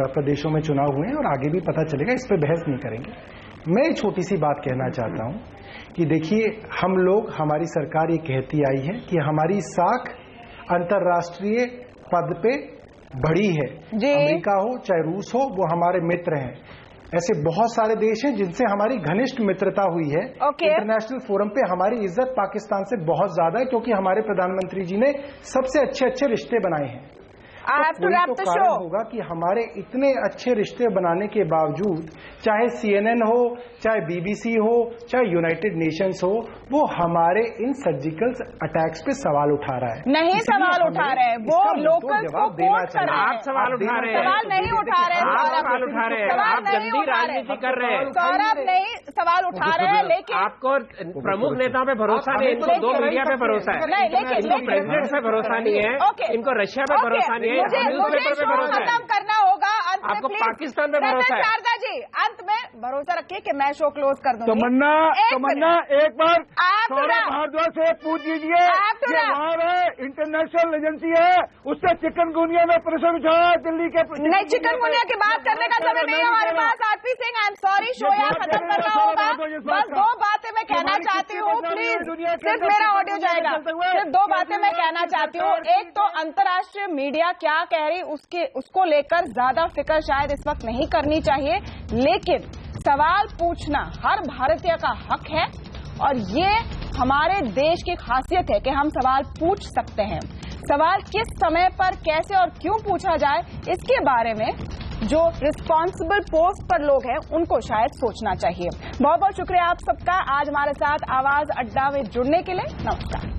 S12: प्रदेशों में चुनाव हुए हैं और आगे भी पता चलेगा, इस पर बहस नहीं करेंगे। मैं एक छोटी सी बात कहना चाहता हूं कि देखिए, हम लोग, हमारी सरकार ये कहती आई है कि हमारी साख अंतर्राष्ट्रीय पद पे बढ़ी है, अमेरिका हो चाहे रूस हो, वो हमारे मित्र हैं। ऐसे बहुत सारे देश हैं जिनसे हमारी घनिष्ठ मित्रता हुई है। इंटरनेशनल फोरम पे हमारी इज्जत पाकिस्तान से बहुत ज्यादा है, क्योंकि हमारे प्रधानमंत्री जी ने सबसे अच्छे रिश्ते बनाए हैं। तो कारण होगा कि हमारे इतने अच्छे रिश्ते बनाने के बावजूद, चाहे CNN हो, चाहे BBC हो, चाहे यूनाइटेड नेशंस हो, वो हमारे इन सर्जिकल अटैक्स पे सवाल उठा रहा है।
S1: नहीं सवाल उठा रहे हैं, वो लोकल
S12: जवाब देना चाहिए।
S15: आप सवाल उठा रहे हैं,
S1: सवाल नहीं उठा रहे हैं,
S15: सवाल उठा रहे हैं, आप जल्दी राजनीति कर रहे हैं।
S1: सौरभ नहीं सवाल उठा रहे हैं, लेकिन
S15: आपको प्रमुख नेताओं पे भरोसा नहीं, इनको दो मीडिया पे भरोसा है, इनको प्रेसिडेंट पे भरोसा नहीं है, इनको रशिया पे भरोसा नहीं है,
S1: खत्म करना होगा।
S15: आपको पाकिस्तान पे भरोसा है।
S1: शारदा जी, अंत में भरोसा रखिए कि मैं शो क्लोज कर दूंगी।
S10: तमन्ना एक बार सौरभ भारद्वाज से पूछ लीजिए, हमारे इंटरनेशनल एजेंसी है, उससे चिकनगुनिया में प्रश्न उठा दिल्ली के।
S1: नहीं, चिकनगुनिया की बात करने का समय नहीं है हमारे पास। RP Singh, I am sorry, show यहाँ खत्म करना होगा। बस दो बातें मैं कहना चाहती हूँ, प्लीज, सिर्फ मेरा ऑडियो जाएगा। सिर्फ दो बातें मैं कहना चाहती हूँ। एक तो अंतर्राष्ट्रीय मीडिया क्या कह रही उसको लेकर ज्यादा फिक्र शायद इस वक्त नहीं करनी चाहिए, लेकिन सवाल पूछना हर भारतीय का हक है और ये हमारे देश की खासियत है कि हम सवाल पूछ सकते हैं। सवाल किस समय पर, कैसे और क्यों पूछा जाए, इसके बारे में जो रिस्पॉन्सिबल पोस्ट पर लोग हैं उनको शायद सोचना चाहिए। बहुत बहुत शुक्रिया आप सबका आज हमारे साथ आवाज अड्डा में जुड़ने के लिए। नमस्कार।